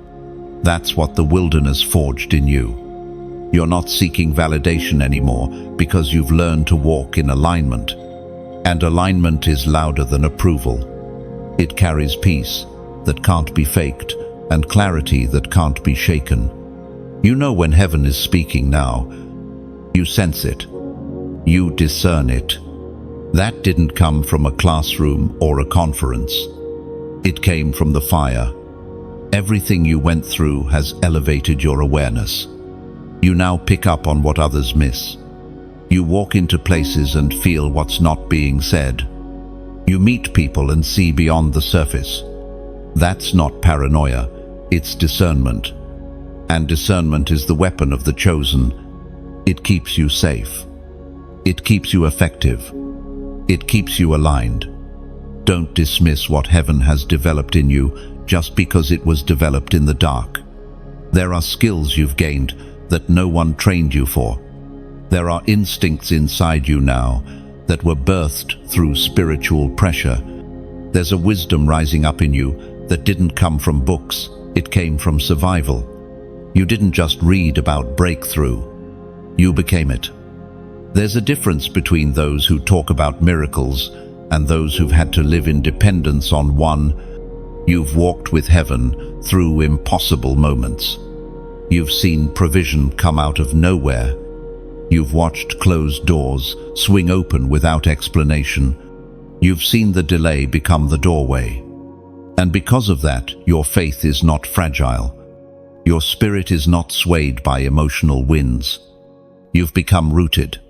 That's what the wilderness forged in you. You're not seeking validation anymore because you've learned to walk in alignment. And alignment is louder than approval. It carries peace that can't be faked and clarity that can't be shaken. You know when heaven is speaking now. You sense it. You discern it. That didn't come from a classroom or a conference. It came from the fire. Everything you went through has elevated your awareness. You now pick up on what others miss. You walk into places and feel what's not being said. You meet people and see beyond the surface. That's not paranoia, it's discernment. And discernment is the weapon of the chosen. It keeps you safe. It keeps you effective. It keeps you aligned. Don't dismiss what heaven has developed in you just because it was developed in the dark. There are skills you've gained that no one trained you for. There are instincts inside you now that were birthed through spiritual pressure. There's a wisdom rising up in you that didn't come from books, it came from survival. You didn't just read about breakthrough, you became it. There's a difference between those who talk about miracles and those who've had to live in dependence on one. You've walked with heaven through impossible moments. You've seen provision come out of nowhere. You've watched closed doors swing open without explanation. You've seen the delay become the doorway. And because of that, your faith is not fragile. Your spirit is not swayed by emotional winds. You've become rooted,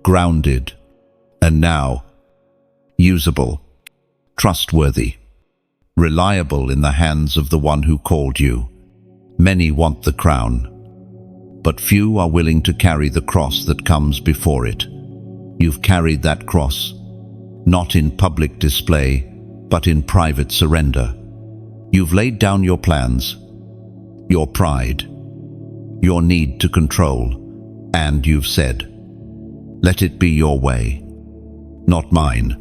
grounded, and now usable, trustworthy, reliable in the hands of the one who called you. Many want the crown, but few are willing to carry the cross that comes before it. You've carried that cross, not in public display, but in private surrender. You've laid down your plans, your pride, your need to control, and you've said, "Let it be your way, not mine."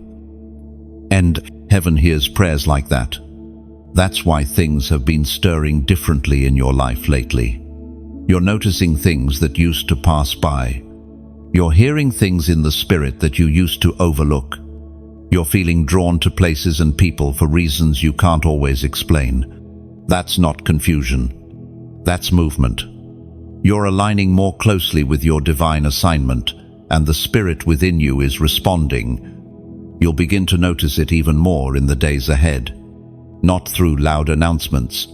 And heaven hears prayers like that. That's why things have been stirring differently in your life lately. You're noticing things that used to pass by. You're hearing things in the spirit that you used to overlook. You're feeling drawn to places and people for reasons you can't always explain. That's not confusion. That's movement. You're aligning more closely with your divine assignment, and the spirit within you is responding. You'll begin to notice it even more in the days ahead. Not through loud announcements,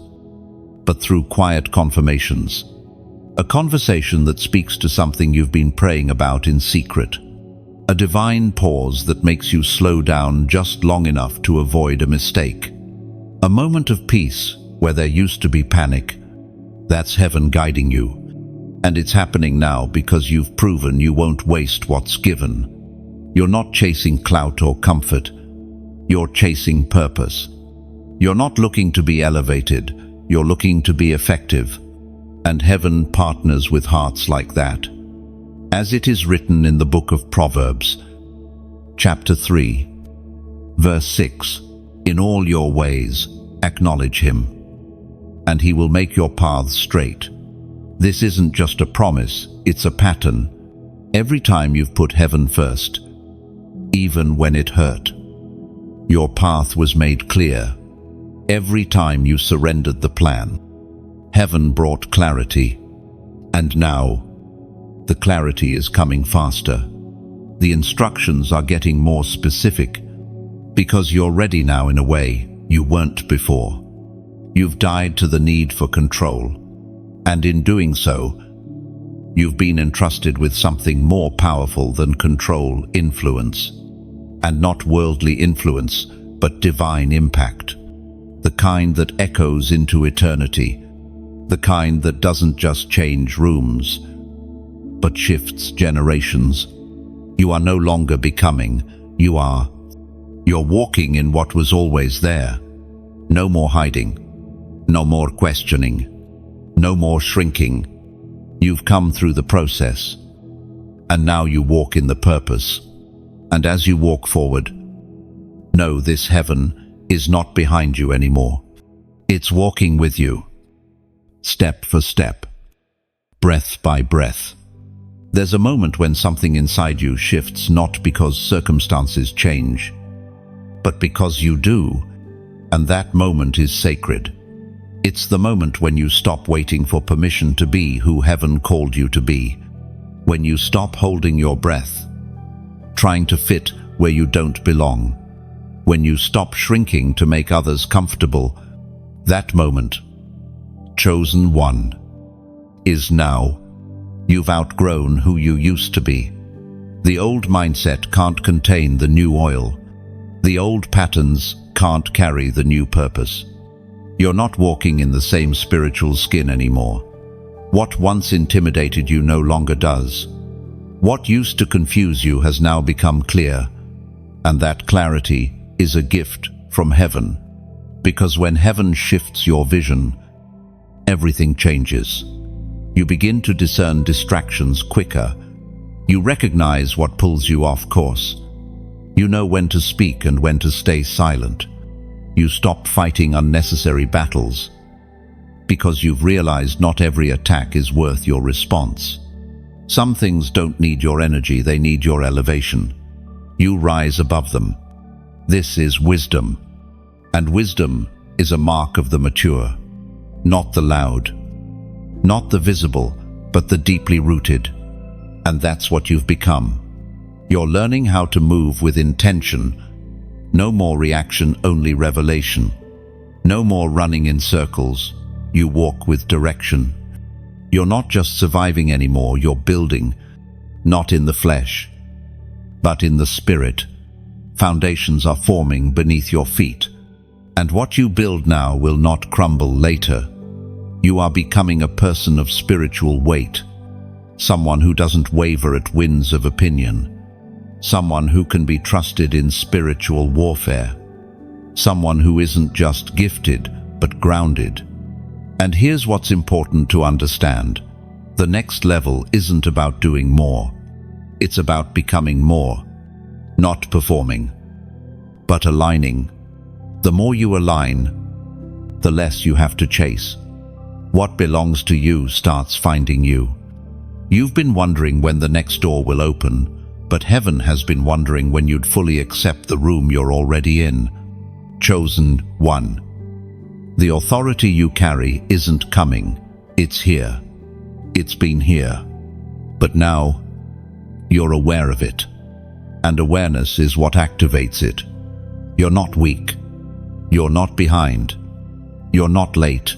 but through quiet confirmations. A conversation that speaks to something you've been praying about in secret. A divine pause that makes you slow down just long enough to avoid a mistake. A moment of peace where there used to be panic. That's heaven guiding you. And it's happening now because you've proven you won't waste what's given. You're not chasing clout or comfort. You're chasing purpose. You're not looking to be elevated. You're looking to be effective. And heaven partners with hearts like that. As it is written in the book of Proverbs, chapter 3, verse 6, "In all your ways, acknowledge him, and he will make your paths straight." This isn't just a promise, it's a pattern. Every time you've put heaven first, even when it hurt, your path was made clear. Every time you surrendered the plan, heaven brought clarity. And now, the clarity is coming faster. The instructions are getting more specific, because you're ready now in a way you weren't before. You've died to the need for control, and in doing so, You've been entrusted with something more powerful than control, influence. And not worldly influence, but divine impact. The kind that echoes into eternity. The kind that doesn't just change rooms, but shifts generations. You are no longer becoming, you're walking in what was always there. No more hiding, no more questioning, no more shrinking. You've come through the process, and now you walk in the purpose. And as you walk forward, know this heaven is not behind you anymore. It's walking with you, step for step, breath by breath. There's a moment when something inside you shifts, not because circumstances change, but because you do, and that moment is sacred. It's the moment when you stop waiting for permission to be who heaven called you to be, when you stop holding your breath, trying to fit where you don't belong, when you stop shrinking to make others comfortable. That moment, chosen one, is now. You've outgrown who you used to be. The old mindset can't contain the new oil. The old patterns can't carry the new purpose. You're not walking in the same spiritual skin anymore. What once intimidated you no longer does. What used to confuse you has now become clear, and that clarity is a gift from heaven. Because when heaven shifts your vision, everything changes. You begin to discern distractions quicker. You recognize what pulls you off course. You know when to speak and when to stay silent. You stop fighting unnecessary battles, because you've realized not every attack is worth your response. Some things don't need your energy, they need your elevation. You rise above them. This is wisdom, and wisdom is a mark of the mature, not the loud, not the visible, but the deeply rooted. And that's what you've become. You're learning how to move with intention. No more reaction, only revelation. No more running in circles. You walk with direction. You're not just surviving anymore, you're building, not in the flesh, but in the spirit. Foundations are forming beneath your feet, and what you build now will not crumble later. You are becoming a person of spiritual weight, someone who doesn't waver at winds of opinion, someone who can be trusted in spiritual warfare, someone who isn't just gifted, but grounded. And here's what's important to understand. The next level isn't about doing more. It's about becoming more. Not performing, but aligning. The more you align, the less you have to chase. What belongs to you starts finding you. You've been wondering when the next door will open, but heaven has been wondering when you'd fully accept the room you're already in. Chosen one. The authority you carry isn't coming, it's here. It's been here. But now, you're aware of it. And awareness is what activates it. You're not weak. You're not behind. You're not late.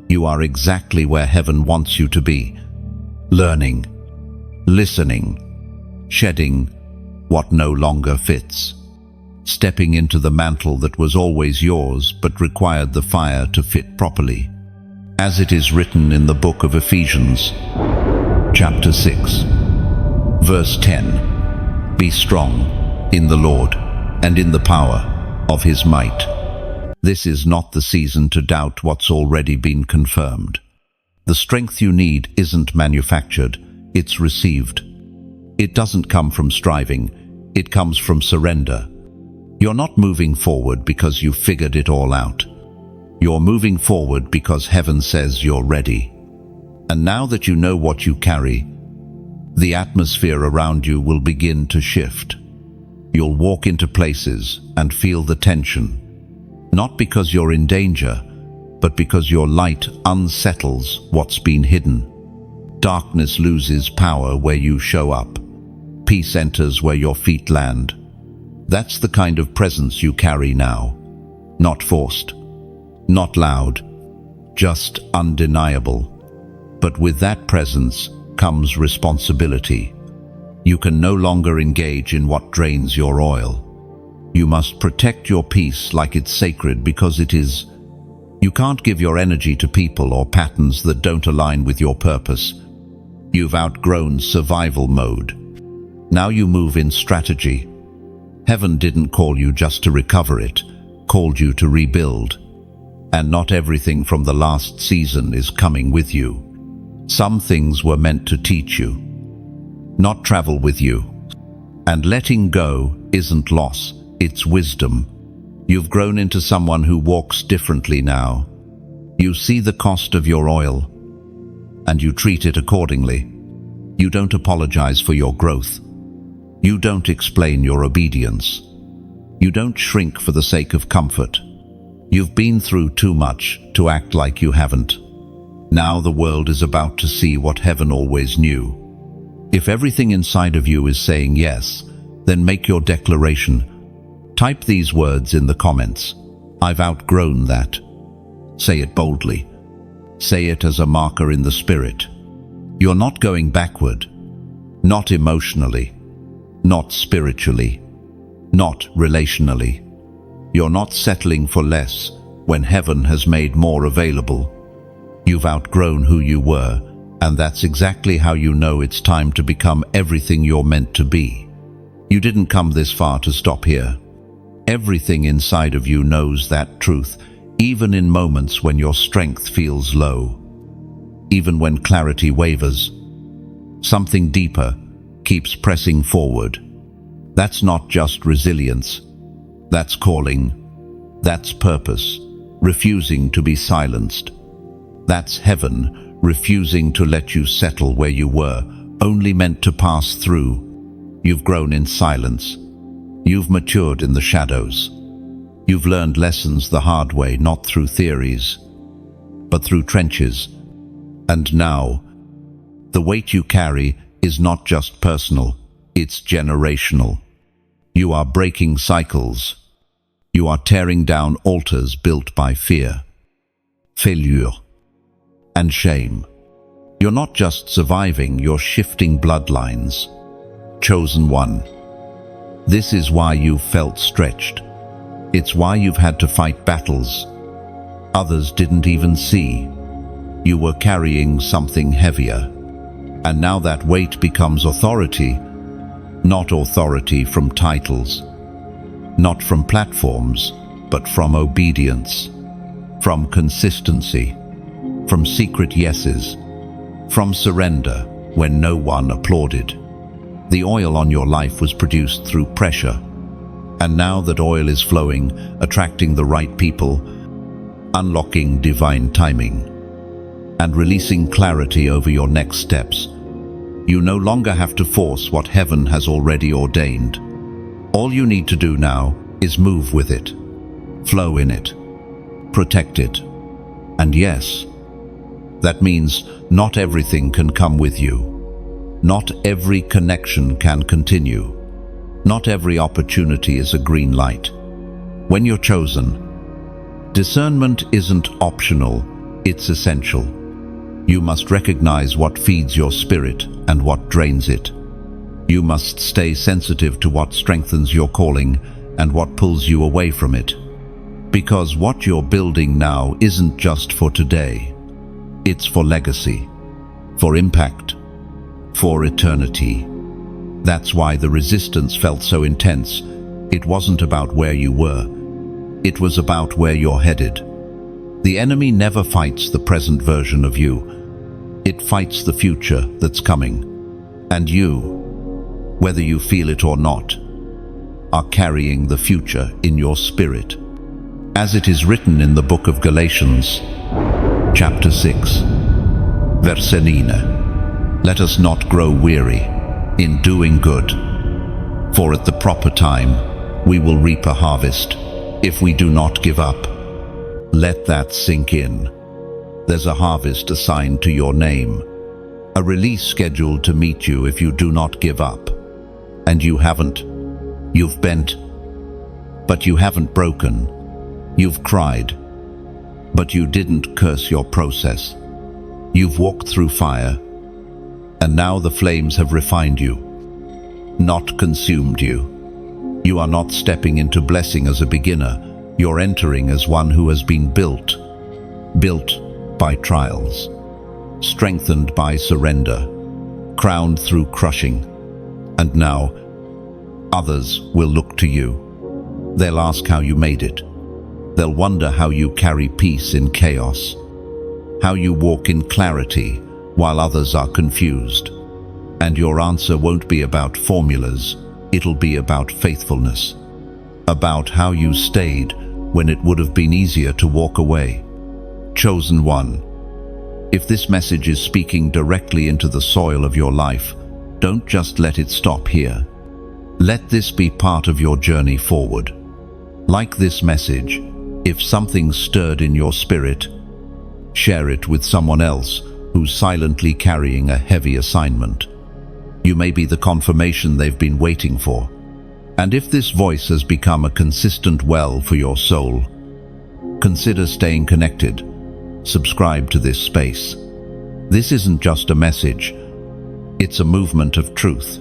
You are exactly where heaven wants you to be. Learning, listening, shedding what no longer fits. Stepping into the mantle that was always yours but required the fire to fit properly. As it is written in the book of Ephesians, chapter 6, verse 10, "Be strong in the Lord and in the power of his might." This is not the season to doubt what's already been confirmed. The strength you need isn't manufactured, it's received. It doesn't come from striving, it comes from surrender. You're not moving forward because you figured it all out. You're moving forward because heaven says you're ready. And now that you know what you carry, the atmosphere around you will begin to shift. You'll walk into places and feel the tension, not because you're in danger, but because your light unsettles what's been hidden. Darkness loses power where you show up. Peace enters where your feet land. That's the kind of presence you carry now. Not forced, not loud, just undeniable. But with that presence comes responsibility. You can no longer engage in what drains your oil. You must protect your peace like it's sacred because it is. You can't give your energy to people or patterns that don't align with your purpose. You've outgrown survival mode. Now you move in strategy. Heaven didn't call you just to recover it, called you to rebuild. And not everything from the last season is coming with you. Some things were meant to teach you, not travel with you. And letting go isn't loss, it's wisdom. You've grown into someone who walks differently now. You see the cost of your oil, and you treat it accordingly. You don't apologize for your growth. You don't explain your obedience. You don't shrink for the sake of comfort. You've been through too much to act like you haven't. Now the world is about to see what heaven always knew. If everything inside of you is saying yes, then make your declaration. Type these words in the comments. I've outgrown that. Say it boldly. Say it as a marker in the spirit. You're not going backward. Not emotionally. Not spiritually. Not relationally. You're not settling for less when heaven has made more available. You've outgrown who you were, and that's exactly how you know it's time to become everything you're meant to be. You didn't come this far to stop here. Everything inside of you knows that truth, even in moments when your strength feels low. Even when clarity wavers, something deeper keeps pressing forward. That's not just resilience. That's calling. That's purpose, refusing to be silenced. That's heaven, refusing to let you settle where you were, only meant to pass through. You've grown in silence. You've matured in the shadows. You've learned lessons the hard way, not through theories, but through trenches. And now, the weight you carry is not just personal, it's generational. You are breaking cycles. You are tearing down altars built by fear, failure, and shame. You're not just surviving, you're shifting bloodlines. Chosen one. This is why you've felt stretched. It's why you've had to fight battles others didn't even see. You were carrying something heavier. And now that weight becomes authority, not authority from titles, not from platforms, but from obedience, from consistency, from secret yeses, from surrender when no one applauded. The oil on your life was produced through pressure, and now that oil is flowing, attracting the right people, unlocking divine timing, and releasing clarity over your next steps, you no longer have to force what heaven has already ordained. All you need to do now is move with it, flow in it, protect it. And yes, that means not everything can come with you. Not every connection can continue. Not every opportunity is a green light. When you're chosen, discernment isn't optional, it's essential. You must recognize what feeds your spirit and what drains it. You must stay sensitive to what strengthens your calling and what pulls you away from it. Because what you're building now isn't just for today. It's for legacy, for impact, for eternity. That's why the resistance felt so intense. It wasn't about where you were. It was about where you're headed. The enemy never fights the present version of you. It fights the future that's coming. And you, whether you feel it or not, are carrying the future in your spirit. As it is written in the book of Galatians, chapter 6, verse 9, let us not grow weary in doing good, for at the proper time we will reap a harvest if we do not give up. Let that sink in. There's a harvest assigned to your name, a release scheduled to meet you if you do not give up. And you haven't. You've bent, but you haven't broken. You've cried, but you didn't curse your process. You've walked through fire, And now the flames have refined you, not consumed you. You are not stepping into blessing as a beginner. You're entering as one who has been built by trials, strengthened by surrender, crowned through crushing. And now, others will look to you. They'll ask how you made it. They'll wonder how you carry peace in chaos, how you walk in clarity while others are confused. And your answer won't be about formulas, it'll be about faithfulness, about how you stayed when it would have been easier to walk away. Chosen one, if this message is speaking directly into the soil of your life, don't just let it stop here. Let this be part of your journey forward. Like this message, if something stirred in your spirit, share it with someone else who's silently carrying a heavy assignment. You may be the confirmation they've been waiting for. And if this voice has become a consistent well for your soul, consider staying connected. Subscribe to this space. This isn't just a message, it's a movement of truth,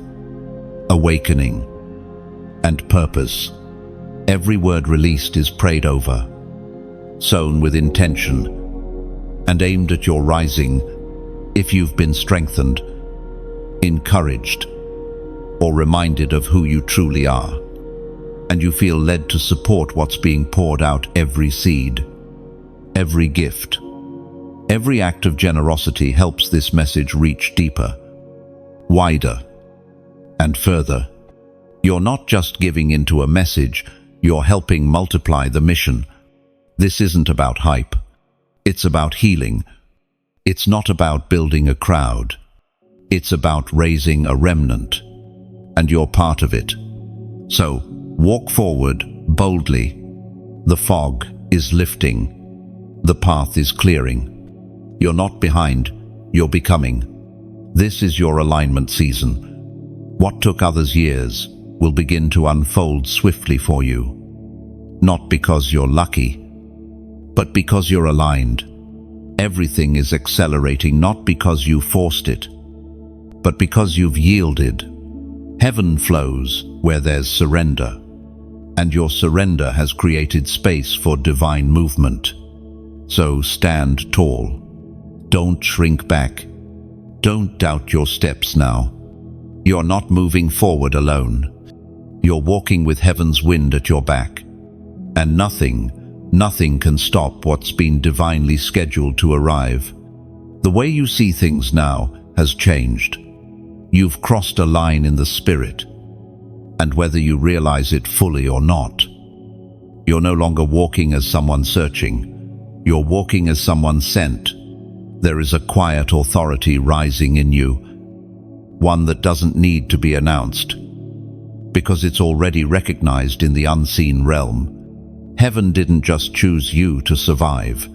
awakening, and purpose. Every word released is prayed over, sown with intention, and aimed at your rising. If you've been strengthened, encouraged, or reminded of who you truly are, and you feel led to support what's being poured out, every seed, every gift, every act of generosity helps this message reach deeper, wider, and further. You're not just giving into a message, you're helping multiply the mission. This isn't about hype. It's about healing. It's not about building a crowd. It's about raising a remnant. And you're part of it. So, walk forward boldly. The fog is lifting. The path is clearing. You're not behind, you're becoming. This is your alignment season. What took others years will begin to unfold swiftly for you. Not because you're lucky, but because you're aligned. Everything is accelerating not because you forced it, but because you've yielded. Heaven flows where there's surrender, and your surrender has created space for divine movement. So stand tall. Don't shrink back. Don't doubt your steps now. You're not moving forward alone. You're walking with heaven's wind at your back. And nothing can stop what's been divinely scheduled to arrive. The way you see things now has changed. You've crossed a line in the spirit. And whether you realize it fully or not, you're no longer walking as someone searching. You're walking as someone sent. There is a quiet authority rising in you, one that doesn't need to be announced, because it's already recognized in the unseen realm. Heaven didn't just choose you to survive.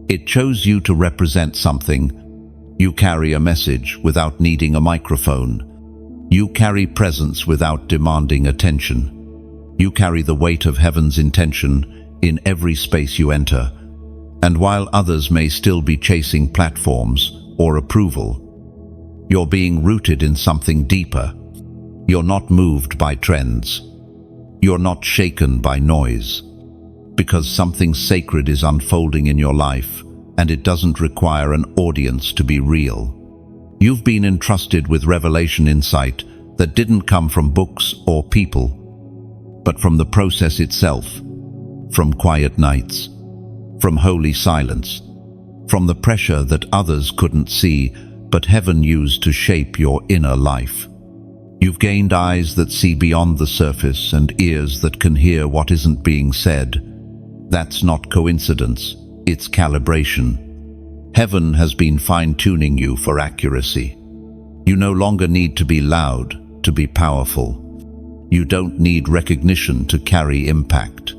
It chose you to represent something. You carry a message without needing a microphone. You carry presence without demanding attention. You carry the weight of heaven's intention in every space you enter. And while others may still be chasing platforms or approval, you're being rooted in something deeper. You're not moved by trends. You're not shaken by noise. Because something sacred is unfolding in your life, and it doesn't require an audience to be real. You've been entrusted with revelation insight that didn't come from books or people, but from the process itself, from quiet nights, from holy silence, from the pressure that others couldn't see, but heaven used to shape your inner life. You've gained eyes that see beyond the surface and ears that can hear what isn't being said. That's not coincidence, it's calibration. Heaven has been fine-tuning you for accuracy. You no longer need to be loud to be powerful. You don't need recognition to carry impact.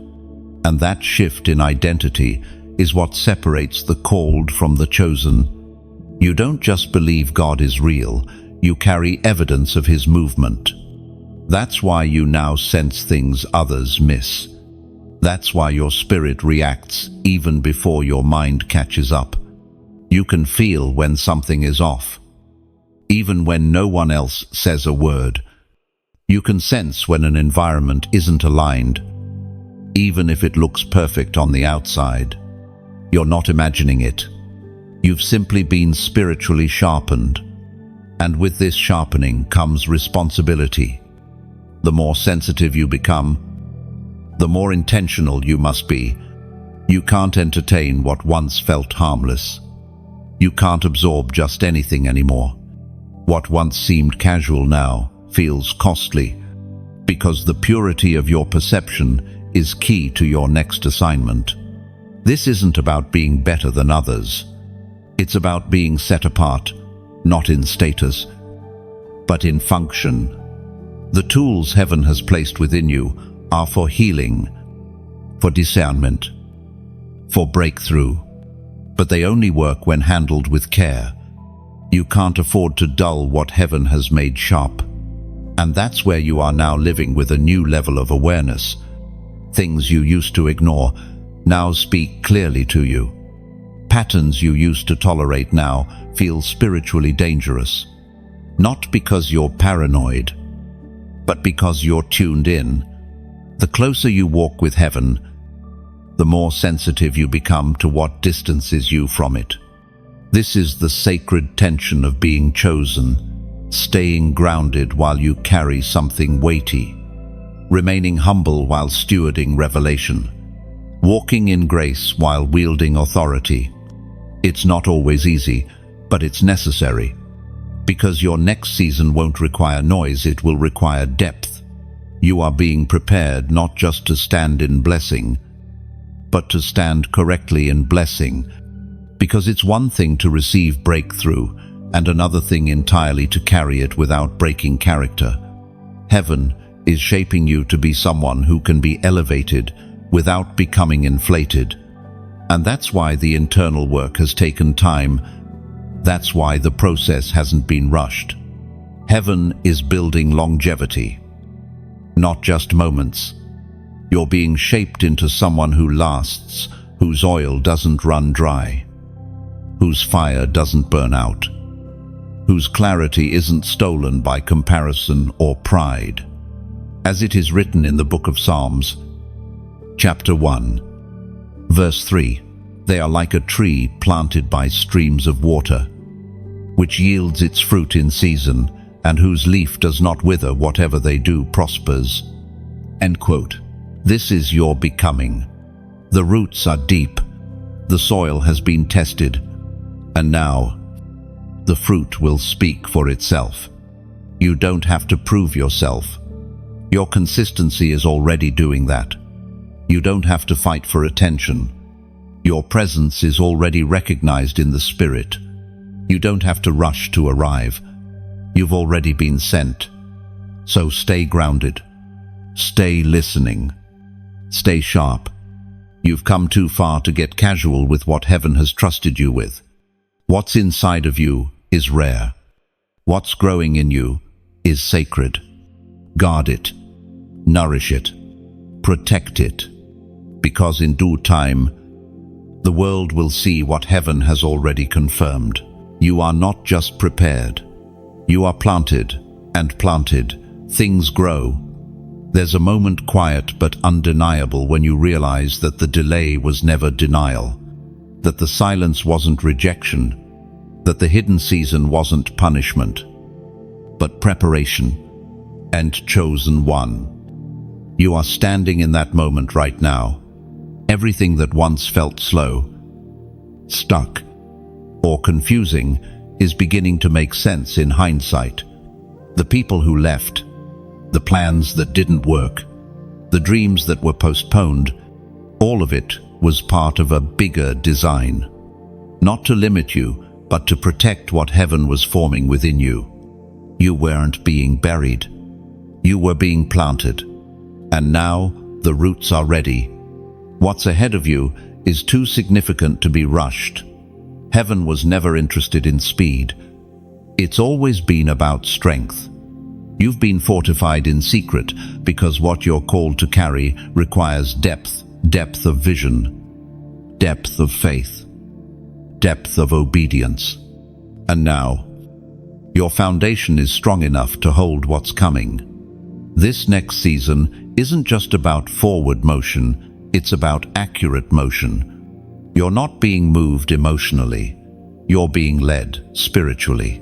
And that shift in identity is what separates the called from the chosen. You don't just believe God is real, you carry evidence of His movement. That's why you now sense things others miss. That's why your spirit reacts even before your mind catches up. You can feel when something is off. even when no one else says a word. You can sense when an environment isn't aligned, even if it looks perfect on the outside. You're not imagining it. You've simply been spiritually sharpened. And with this sharpening comes responsibility. The more sensitive you become, the more intentional you must be. You can't entertain what once felt harmless. You can't absorb just anything anymore. What once seemed casual now feels costly, because the purity of your perception is key to your next assignment. This isn't about being better than others. It's about being set apart, not in status, but in function. The tools heaven has placed within you are for healing, for discernment, for breakthrough, but they only work when handled with care. You can't afford to dull what heaven has made sharp. And that's where you are now, living with a new level of awareness. Things you used to ignore now speak clearly to you. Patterns you used to tolerate now feel spiritually dangerous. Not because you're paranoid, but because you're tuned in. The closer you walk with heaven, the more sensitive you become to what distances you from it. This is the sacred tension of being chosen, staying grounded while you carry something weighty, remaining humble while stewarding revelation, walking in grace while wielding authority. It's not always easy, but it's necessary, because your next season won't require noise, it will require depth. You are being prepared not just to stand in blessing, but to stand correctly in blessing, because it's one thing to receive breakthrough and another thing entirely to carry it without breaking character. Heaven is shaping you to be someone who can be elevated without becoming inflated. And that's why the internal work has taken time. That's why the process hasn't been rushed. Heaven is building longevity, not just moments. You're being shaped into someone who lasts, whose oil doesn't run dry, whose fire doesn't burn out, whose clarity isn't stolen by comparison or pride. As it is written in the book of Psalms, chapter 1, verse 3, they are like a tree planted by streams of water, which yields its fruit in season, and whose leaf does not wither. Whatever they do prospers. End quote. This is your becoming. The roots are deep, the soil has been tested, and now the fruit will speak for itself. You don't have to prove yourself. Your consistency is already doing that. You don't have to fight for attention. Your presence is already recognized in the spirit. You don't have to rush to arrive. You've already been sent. So stay grounded. Stay listening. Stay sharp. You've come too far to get casual with what heaven has trusted you with. What's inside of you is rare. What's growing in you is sacred. Guard it. Nourish it. Protect it. Because in due time, the world will see what heaven has already confirmed. You are not just prepared. You are planted, and planted, things grow. There's a moment, quiet but undeniable, when you realize that the delay was never denial, that the silence wasn't rejection, that the hidden season wasn't punishment, but preparation and chosen one. You are standing in that moment right now. Everything that once felt slow, stuck, or confusing is beginning to make sense in hindsight. The people who left, the plans that didn't work, the dreams that were postponed, all of it was part of a bigger design. Not to limit you, but to protect what heaven was forming within you. You weren't being buried. You were being planted. And now the roots are ready. What's ahead of you is too significant to be rushed. Heaven was never interested in speed. It's always been about strength. You've been fortified in secret because what you're called to carry requires depth of vision, depth of faith, depth of obedience. And now, Your foundation is strong enough to hold what's coming. This next season isn't just about forward motion, it's about accurate motion. You're not being moved emotionally, you're being led spiritually.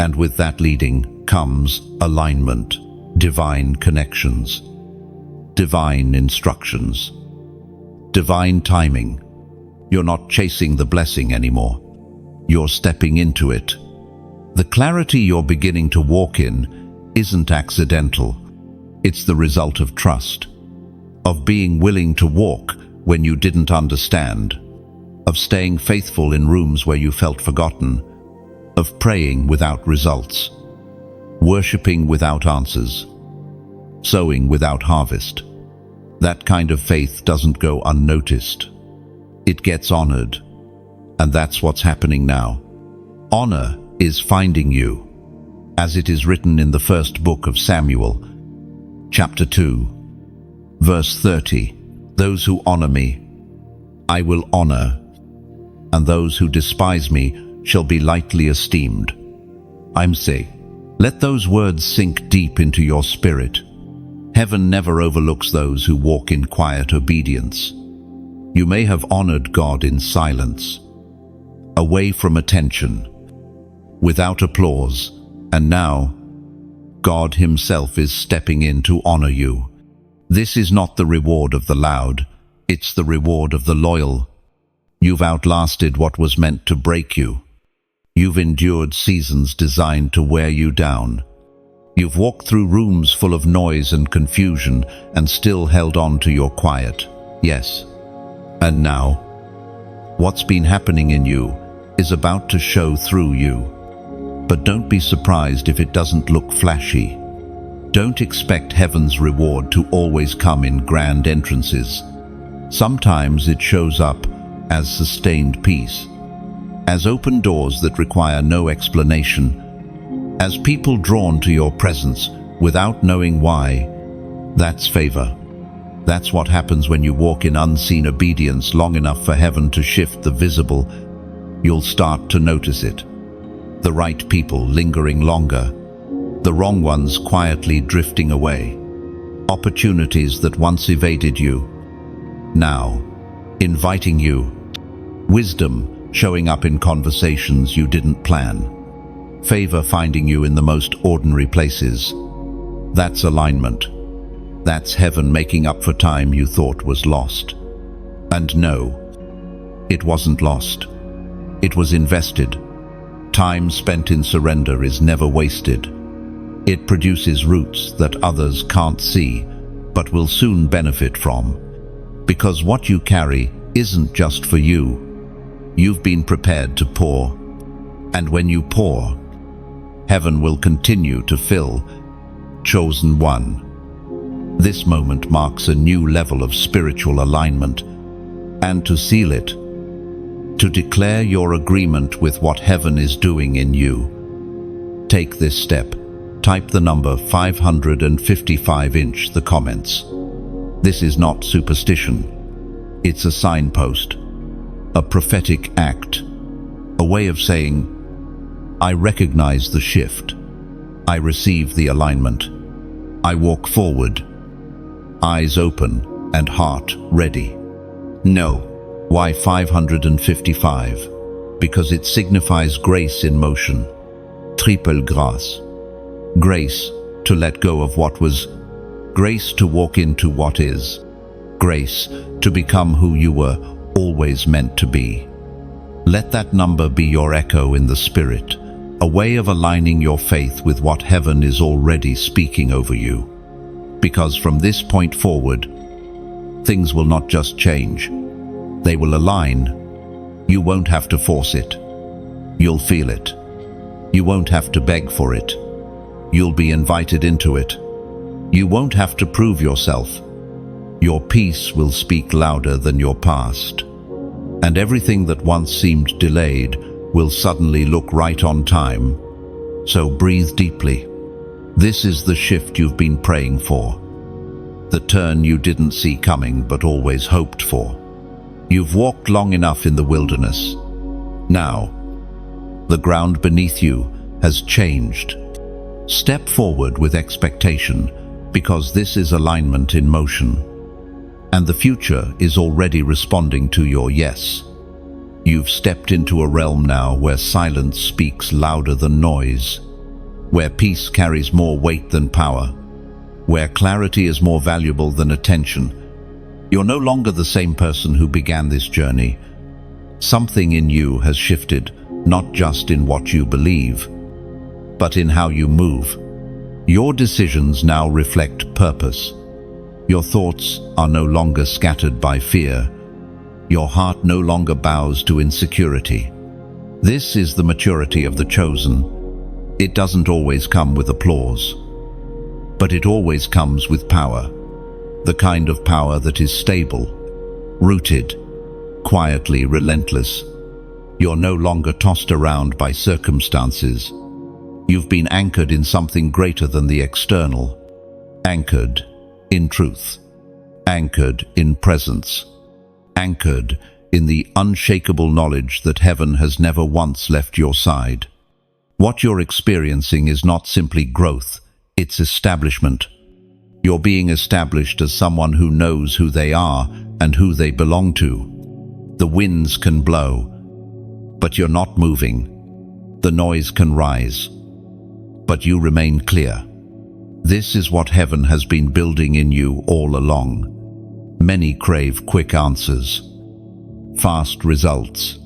And with that leading comes alignment, divine connections, divine instructions, divine timing. You're not chasing the blessing anymore. You're stepping into it. The clarity you're beginning to walk in isn't accidental. It's the result of trust, of being willing to walk when you didn't understand, of staying faithful in rooms where you felt forgotten, of praying without results, worshipping without answers, sowing without harvest. That kind of faith doesn't go unnoticed. It gets honored. And that's what's happening now. Honor is finding you. As it is written in the first book of Samuel, chapter 2, verse 30, "Those who honor me, I will honor, and those who despise me shall be lightly esteemed." I'm saying, let those words sink deep into your spirit. Heaven never overlooks those who walk in quiet obedience. You may have honored God in silence, away from attention, without applause, and now God Himself is stepping in to honor you. This is not the reward of the loud, it's the reward of the loyal. You've outlasted what was meant to break you. You've endured seasons designed to wear you down. You've walked through rooms full of noise and confusion and still held on to your quiet. Yes. And now, what's been happening in you is about to show through you. But don't be surprised if it doesn't look flashy. Don't expect heaven's reward to always come in grand entrances. Sometimes it shows up as sustained peace, as open doors that require no explanation, as people drawn to your presence without knowing why. That's favor. That's what happens when you walk in unseen obedience long enough for heaven to shift the visible. You'll start to notice it. The right people lingering longer, the wrong ones quietly drifting away. Opportunities that once evaded you, now inviting you. Wisdom showing up in conversations you didn't plan. Favor finding you in the most ordinary places. That's alignment. That's heaven making up for time you thought was lost. And no, it wasn't lost. It was invested. Time spent in surrender is never wasted. It produces roots that others can't see, but will soon benefit from. Because what you carry isn't just for you. You've been prepared to pour. And when you pour, heaven will continue to fill. Chosen one. This moment marks a new level of spiritual alignment. And to seal it, to declare your agreement with what heaven is doing in you, take this step. Type the number 555 in the comments. This is not superstition. It's a signpost, a prophetic act, a way of saying, I recognize the shift. I receive the alignment. I walk forward, eyes open and heart ready. No. Why 555? Because it signifies grace in motion. Triple grâce. Grace to let go of what was. Grace to walk into what is. Grace to become who you were always meant to be. Let that number be your echo in the spirit, a way of aligning your faith with what heaven is already speaking over you. Because from this point forward, things will not just change. They will align. You won't have to force it. You'll feel it. You won't have to beg for it. You'll be invited into it. You won't have to prove yourself. Your peace will speak louder than your past. And everything that once seemed delayed will suddenly look right on time. So breathe deeply. This is the shift you've been praying for. The turn you didn't see coming but always hoped for. You've walked long enough in the wilderness. Now, the ground beneath you has changed. Step forward with expectation, because this is alignment in motion. And the future is already responding to your yes. You've stepped into a realm now where silence speaks louder than noise, where peace carries more weight than power, where clarity is more valuable than attention. You're no longer the same person who began this journey. Something in you has shifted, not just in what you believe, but in how you move. Your decisions now reflect purpose. Your thoughts are no longer scattered by fear. Your heart no longer bows to insecurity. This is the maturity of the chosen. It doesn't always come with applause, but it always comes with power. The kind of power that is stable, rooted, quietly relentless. You're no longer tossed around by circumstances. You've been anchored in something greater than the external. Anchored in truth. Anchored in presence. Anchored in the unshakable knowledge that heaven has never once left your side. What you're experiencing is not simply growth, it's establishment. You're being established as someone who knows who they are and who they belong to. The winds can blow, but you're not moving. The noise can rise, but you remain clear. This is what heaven has been building in you all along. Many crave quick answers, fast results,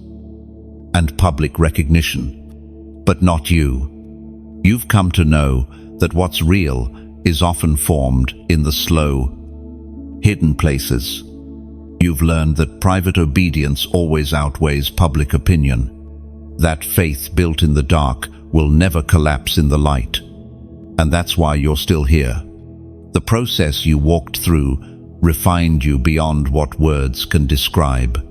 and public recognition, but not you. You've come to know that what's real is often formed in the slow, hidden places. You've learned that private obedience always outweighs public opinion, that faith built in the dark will never collapse in the light. And that's why you're still here. The process you walked through refined you beyond what words can describe.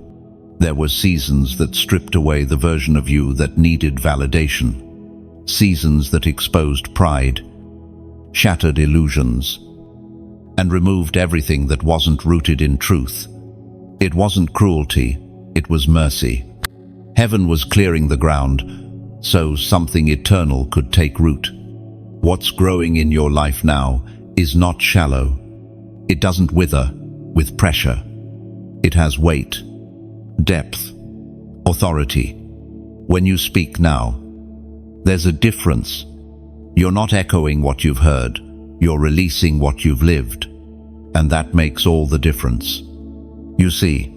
There were seasons that stripped away the version of you that needed validation. Seasons that exposed pride, shattered illusions, and removed everything that wasn't rooted in truth. It wasn't cruelty, it was mercy. Heaven was clearing the ground so something eternal could take root. What's growing in your life now is not shallow. It doesn't wither with pressure. It has weight, depth, authority. When you speak now, there's a difference. You're not echoing what you've heard, you're releasing what you've lived. And that makes all the difference. You see,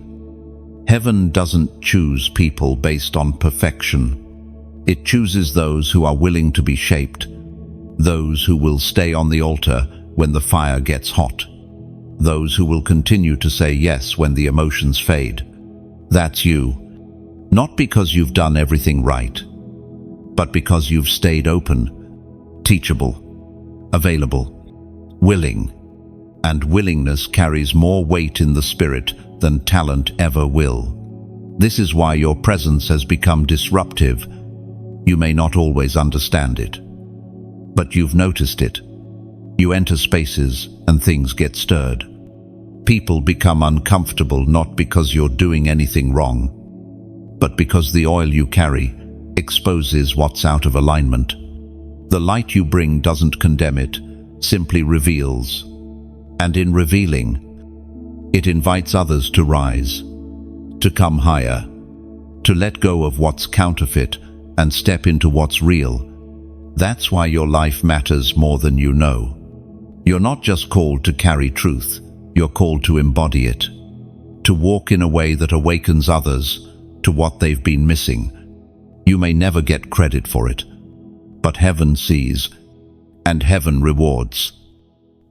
heaven doesn't choose people based on perfection. It chooses those who are willing to be shaped, those who will stay on the altar when the fire gets hot, those who will continue to say yes when the emotions fade. That's you. Not because you've done everything right, but because you've stayed open, teachable, available, willing. And willingness carries more weight in the spirit than talent ever will. This is why your presence has become disruptive. You may not always understand it, but you've noticed it. You enter spaces and things get stirred. People become uncomfortable not because you're doing anything wrong, but because the oil you carry exposes what's out of alignment. The light you bring doesn't condemn it, simply reveals. And in revealing, it invites others to rise, to come higher, to let go of what's counterfeit and step into what's real. That's why your life matters more than you know. You're not just called to carry truth, you're called to embody it, to walk in a way that awakens others to what they've been missing. You may never get credit for it, but heaven sees, and heaven rewards.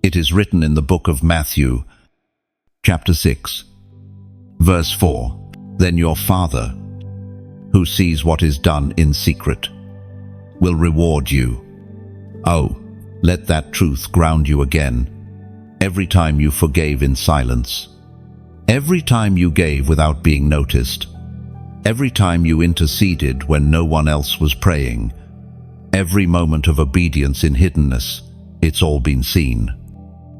It is written in the book of Matthew, chapter 6, verse 4, "Then your Father, who sees what is done in secret, will reward you." Oh, let that truth ground you again. Every time you forgave in silence, every time you gave without being noticed, every time you interceded when no one else was praying, every moment of obedience in hiddenness, it's all been seen.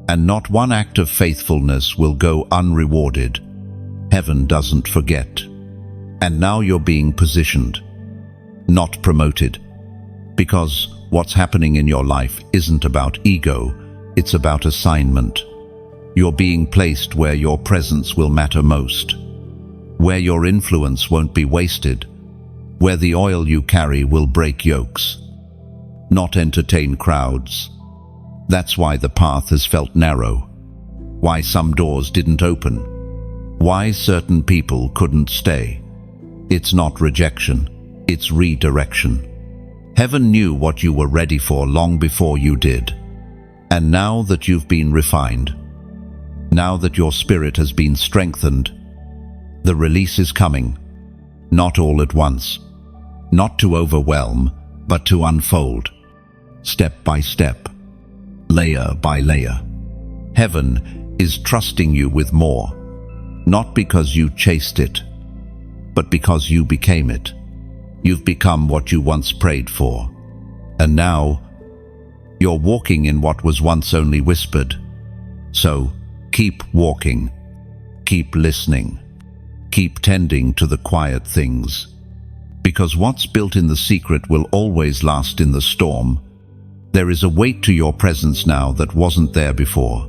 And not one act of faithfulness will go unrewarded. Heaven doesn't forget. And now you're being positioned, not promoted, Because what's happening in your life isn't about ego, it's about assignment. You're being placed where your presence will matter most, where your influence won't be wasted, where the oil you carry will break yokes, not entertain crowds. That's why the path has felt narrow, why some doors didn't open, why certain people couldn't stay. It's not rejection, it's redirection. Heaven knew what you were ready for long before you did. And now that you've been refined, now that your spirit has been strengthened, the release is coming, not all at once, not to overwhelm, but to unfold, step by step, layer by layer. Heaven is trusting you with more, not because you chased it, but because you became it. You've become what you once prayed for, and now you're walking in what was once only whispered. So, keep walking, keep listening, keep tending to the quiet things, because what's built in the secret will always last in the storm. There is a weight to your presence now that wasn't there before,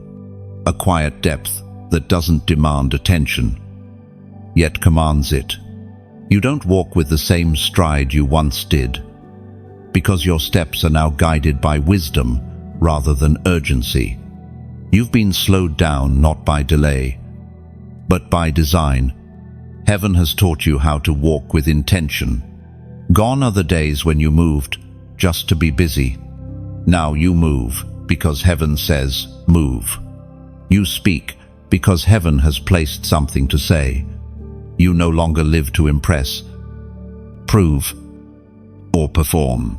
a quiet depth that doesn't demand attention, yet commands it. You don't walk with the same stride you once did, because your steps are now guided by wisdom rather than urgency. You've been slowed down not by delay, but by design. Heaven has taught you how to walk with intention. Gone are the days when you moved just to be busy. Now you move because heaven says move. You speak because heaven has placed something to say. You no longer live to impress, prove, or perform.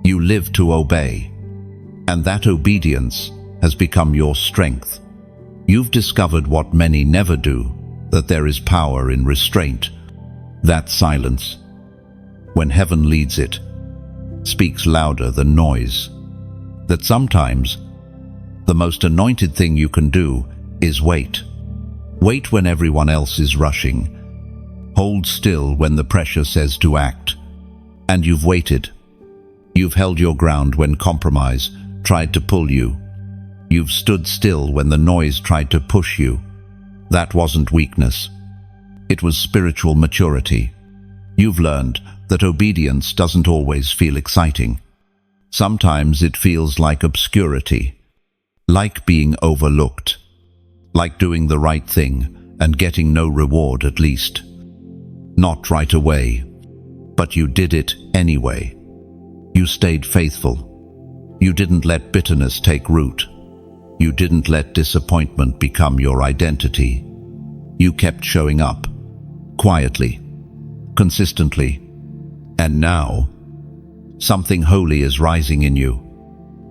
You live to obey, and that obedience has become your strength. You've discovered what many never do, that there is power in restraint. That silence, when heaven leads it, speaks louder than noise. That sometimes the most anointed thing you can do is wait. Wait when everyone else is rushing. Hold still when the pressure says to act. And you've waited. You've held your ground when compromise tried to pull you. You've stood still when the noise tried to push you. That wasn't weakness. It was spiritual maturity. You've learned that obedience doesn't always feel exciting. Sometimes it feels like obscurity, like being overlooked, like doing the right thing and getting no reward at least. Not right away, but you did it anyway. You stayed faithful. You didn't let bitterness take root. You didn't let disappointment become your identity. You kept showing up, quietly, consistently. And now, something holy is rising in you.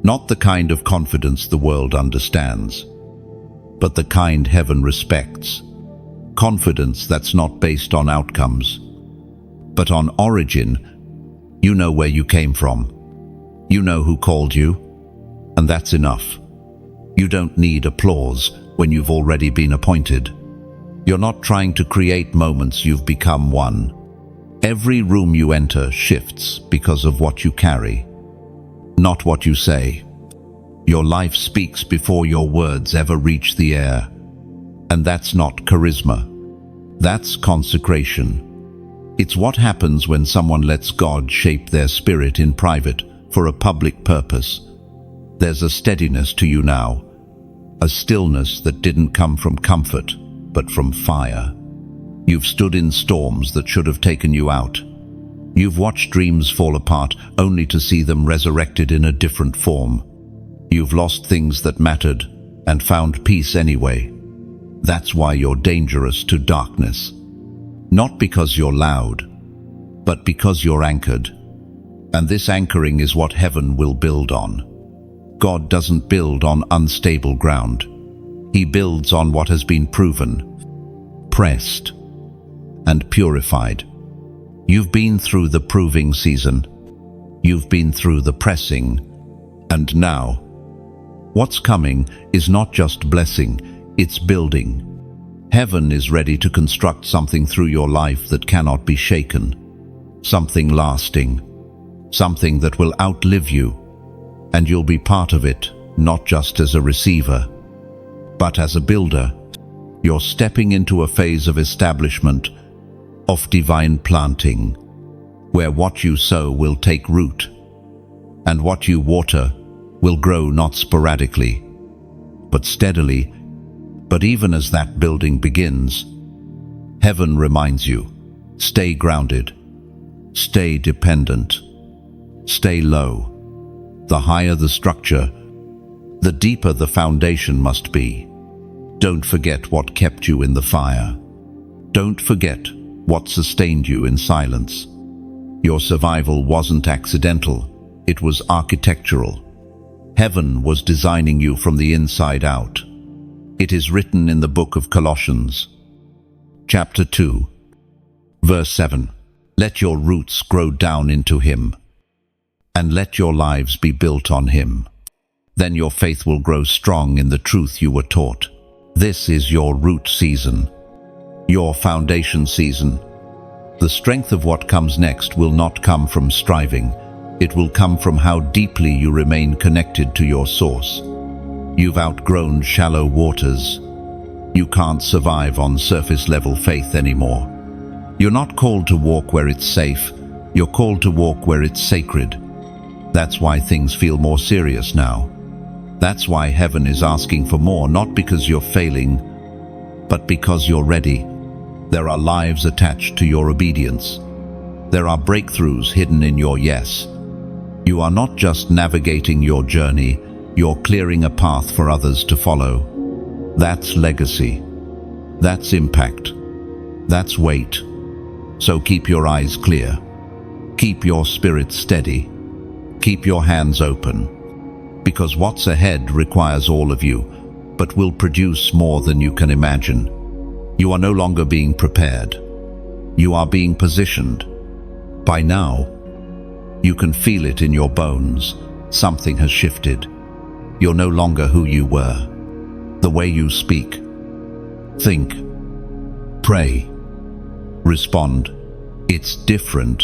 Not the kind of confidence the world understands, but the kind heaven respects. Confidence that's not based on outcomes, but on origin. You know where you came from. You know who called you, and that's enough. You don't need applause when you've already been appointed. You're not trying to create moments, you've become one. Every room you enter shifts because of what you carry, not what you say. Your life speaks before your words ever reach the air. And that's not charisma. That's consecration. It's what happens when someone lets God shape their spirit in private for a public purpose. There's a steadiness to you now, a stillness that didn't come from comfort, but from fire. You've stood in storms that should have taken you out. You've watched dreams fall apart only to see them resurrected in a different form. You've lost things that mattered and found peace anyway. That's why you're dangerous to darkness. Not because you're loud, but because you're anchored. And this anchoring is what heaven will build on. God doesn't build on unstable ground. He builds on what has been proven, pressed, and purified. You've been through the proving season. You've been through the pressing. And now, what's coming is not just blessing, it's building. Heaven is ready to construct something through your life that cannot be shaken. Something lasting. something that will outlive you, and you'll be part of it, not just as a receiver, but as a builder. You're stepping into a phase of establishment, of divine planting, where what you sow will take root, and what you water will grow not sporadically, but steadily. But even as that building begins, heaven reminds you, stay grounded, stay dependent, stay low. The higher the structure, the deeper the foundation must be. Don't forget what kept you in the fire. Don't forget what sustained you in silence. Your survival wasn't accidental, it was architectural. Heaven was designing you from the inside out. It is written in the book of Colossians, chapter 2, verse 7. Let your roots grow down into Him, and let your lives be built on Him. Then your faith will grow strong in the truth you were taught. This is your root season, your foundation season. The strength of what comes next will not come from striving. It will come from how deeply you remain connected to your source. You've outgrown shallow waters. You can't survive on surface-level faith anymore. You're not called to walk where it's safe. You're called to walk where it's sacred. That's why things feel more serious now. That's why heaven is asking for more, not because you're failing, but because you're ready. There are lives attached to your obedience. There are breakthroughs hidden in your yes. You are not just navigating your journey, you're clearing a path for others to follow. That's legacy. That's impact. That's weight. So keep your eyes clear. Keep your spirit steady. Keep your hands open. Because what's ahead requires all of you, but will produce more than you can imagine. You are no longer being prepared. You are being positioned. By now, you can feel it in your bones. Something has shifted. You're no longer who you were. The way you speak, think, pray, respond, it's different.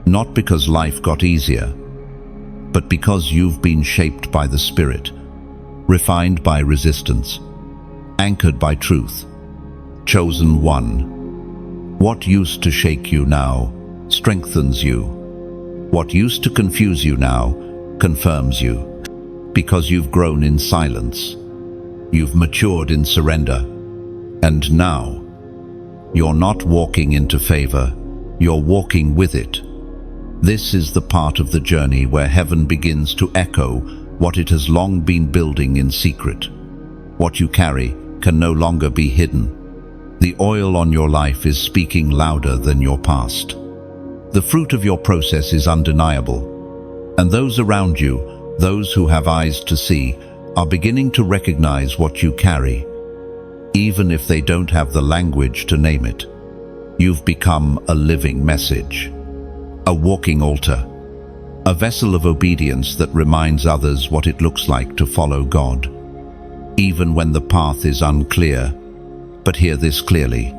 Not because life got easier, but because you've been shaped by the Spirit, refined by resistance, anchored by truth, chosen one. What used to shake you now strengthens you. What used to confuse you now confirms you. Because you've grown in silence. You've matured in surrender. And now, you're not walking into favor, you're walking with it. This is the part of the journey where heaven begins to echo what it has long been building in secret. What you carry can no longer be hidden. The oil on your life is speaking louder than your past. The fruit of your process is undeniable, and those around you, those who have eyes to see, are beginning to recognize what you carry, even if they don't have the language to name it. You've become a living message, a walking altar, a vessel of obedience that reminds others what it looks like to follow God, even when the path is unclear. But hear this clearly: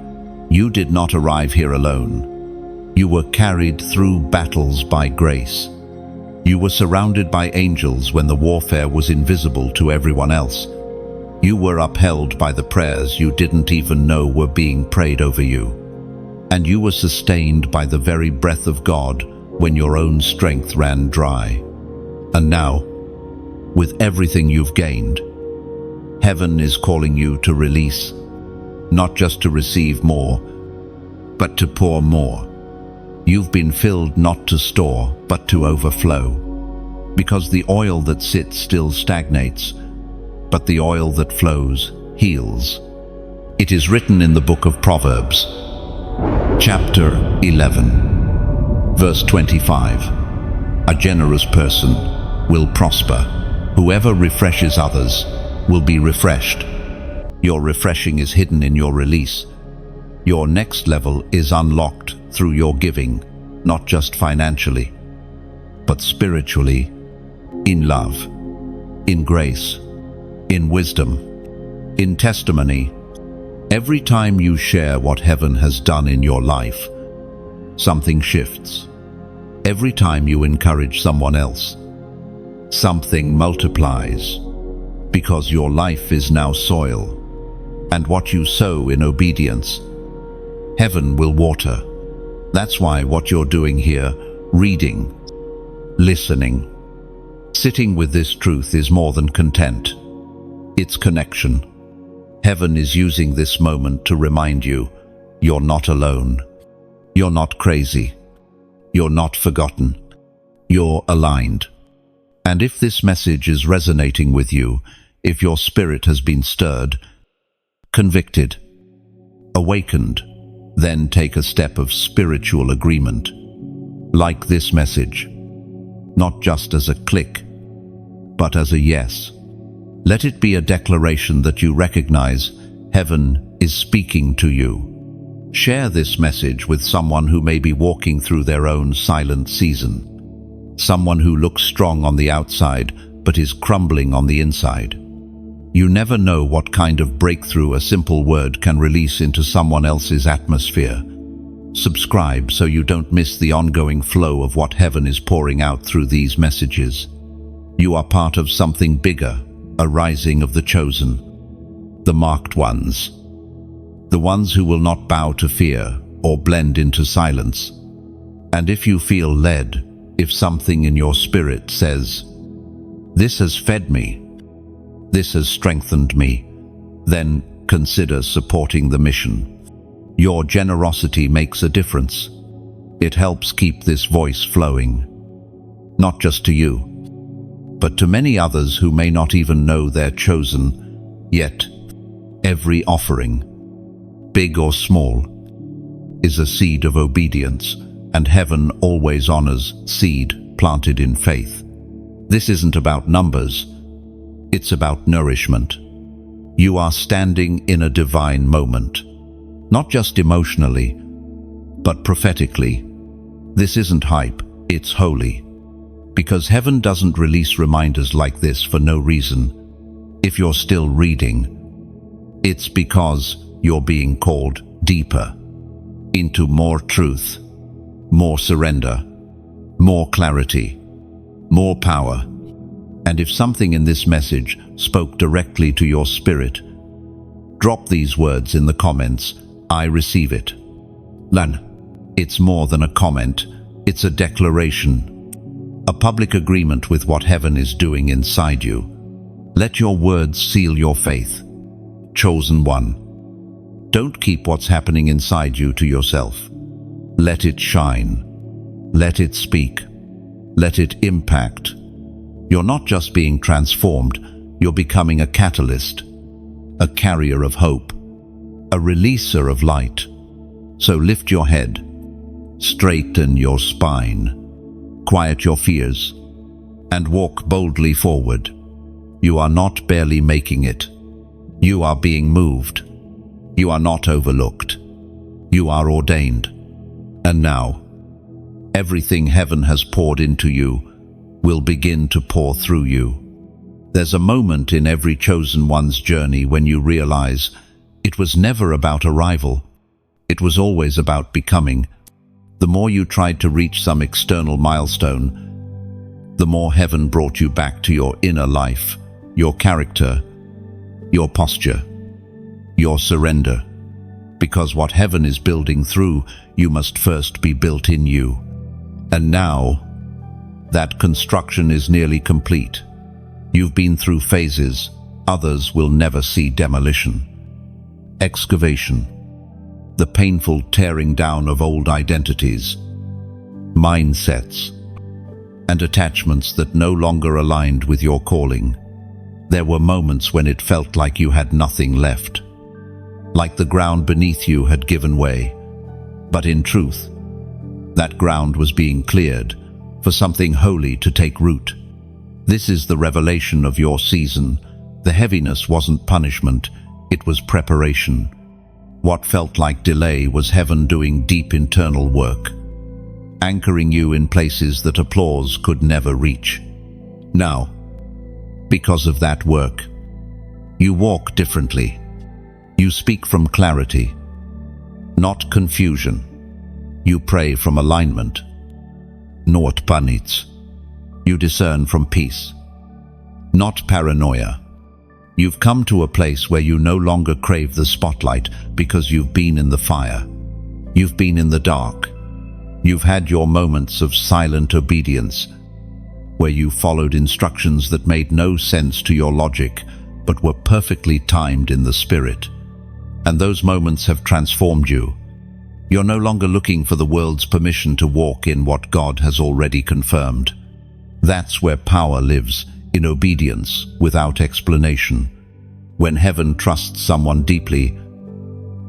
you did not arrive here alone. You were carried through battles by grace. You were surrounded by angels when the warfare was invisible to everyone else. You were upheld by the prayers you didn't even know were being prayed over you. And you were sustained by the very breath of God when your own strength ran dry. And now, with everything you've gained, heaven is calling you to release, not just to receive more, but to pour more. You've been filled not to store, but to overflow. Because the oil that sits still stagnates, but the oil that flows heals. It is written in the book of Proverbs, chapter 11, verse 25. A generous person will prosper. Whoever refreshes others will be refreshed. Your refreshing is hidden in your release. Your next level is unlocked through your giving, not just financially, but spiritually, in love, in grace, in wisdom, in testimony. Every time you share what heaven has done in your life, something shifts. Every time you encourage someone else, something multiplies, because your life is now soil, and what you sow in obedience, heaven will water. That's why what you're doing here, reading, listening, sitting with this truth, is more than content. It's connection. Heaven is using this moment to remind you, you're not alone. You're not crazy. You're not forgotten. You're aligned. And if this message is resonating with you, if your spirit has been stirred, convicted, awakened, then take a step of spiritual agreement. Like this message, not just as a click, but as a yes. Let it be a declaration that you recognize heaven is speaking to you. Share this message with someone who may be walking through their own silent season. Someone who looks strong on the outside, but is crumbling on the inside. You never know what kind of breakthrough a simple word can release into someone else's atmosphere. Subscribe so you don't miss the ongoing flow of what heaven is pouring out through these messages. You are part of something bigger, a rising of the chosen, the marked ones, the ones who will not bow to fear or blend into silence. And if you feel led, if something in your spirit says, "This has fed me, this has strengthened me," then consider supporting the mission. Your generosity makes a difference. It helps keep this voice flowing, not just to you, but to many others who may not even know they're chosen yet. Every offering, big or small, is a seed of obedience, and heaven always honors seed planted in faith. This isn't about numbers, it's about nourishment. You are standing in a divine moment, not just emotionally, but prophetically. This isn't hype, it's holy. Because heaven doesn't release reminders like this for no reason. If you're still reading, it's because you're being called deeper, into more truth, more surrender, more clarity, more power. And if something in this message spoke directly to your spirit, drop these words in the comments. I receive it. Lan, it's more than a comment, it's a declaration, a public agreement with what heaven is doing inside you. Let your words seal your faith. Chosen one. Don't keep what's happening inside you to yourself. Let it shine. Let it speak. Let it impact. You're not just being transformed, you're becoming a catalyst, a carrier of hope, a releaser of light. So lift your head, straighten your spine, quiet your fears, and walk boldly forward. You are not barely making it. You are being moved. You are not overlooked. You are ordained. And now, everything heaven has poured into you will begin to pour through you. There's a moment in every chosen one's journey when you realize it was never about arrival. It was always about becoming. The more you tried to reach some external milestone, the more heaven brought you back to your inner life, your character, your posture, your surrender. Because what heaven is building through you must first be built in you. And now, that construction is nearly complete. You've been through phases, others will never see demolition. Excavation, the painful tearing down of old identities, mindsets, and attachments that no longer aligned with your calling. There were moments when it felt like you had nothing left, like the ground beneath you had given way. But in truth, that ground was being cleared for something holy to take root. This is the revelation of your season. The heaviness wasn't punishment, it was preparation. What felt like delay was heaven doing deep internal work, anchoring you in places that applause could never reach. Now, because of that work, you walk differently. You speak from clarity, not confusion. You pray from alignment. not panits. You discern from peace, not paranoia. You've come to a place where you no longer crave the spotlight because you've been in the fire. You've been in the dark. You've had your moments of silent obedience, where you followed instructions that made no sense to your logic, but were perfectly timed in the spirit. And those moments have transformed you. You're no longer looking for the world's permission to walk in what God has already confirmed. That's where power lives, in obedience, without explanation. When heaven trusts someone deeply,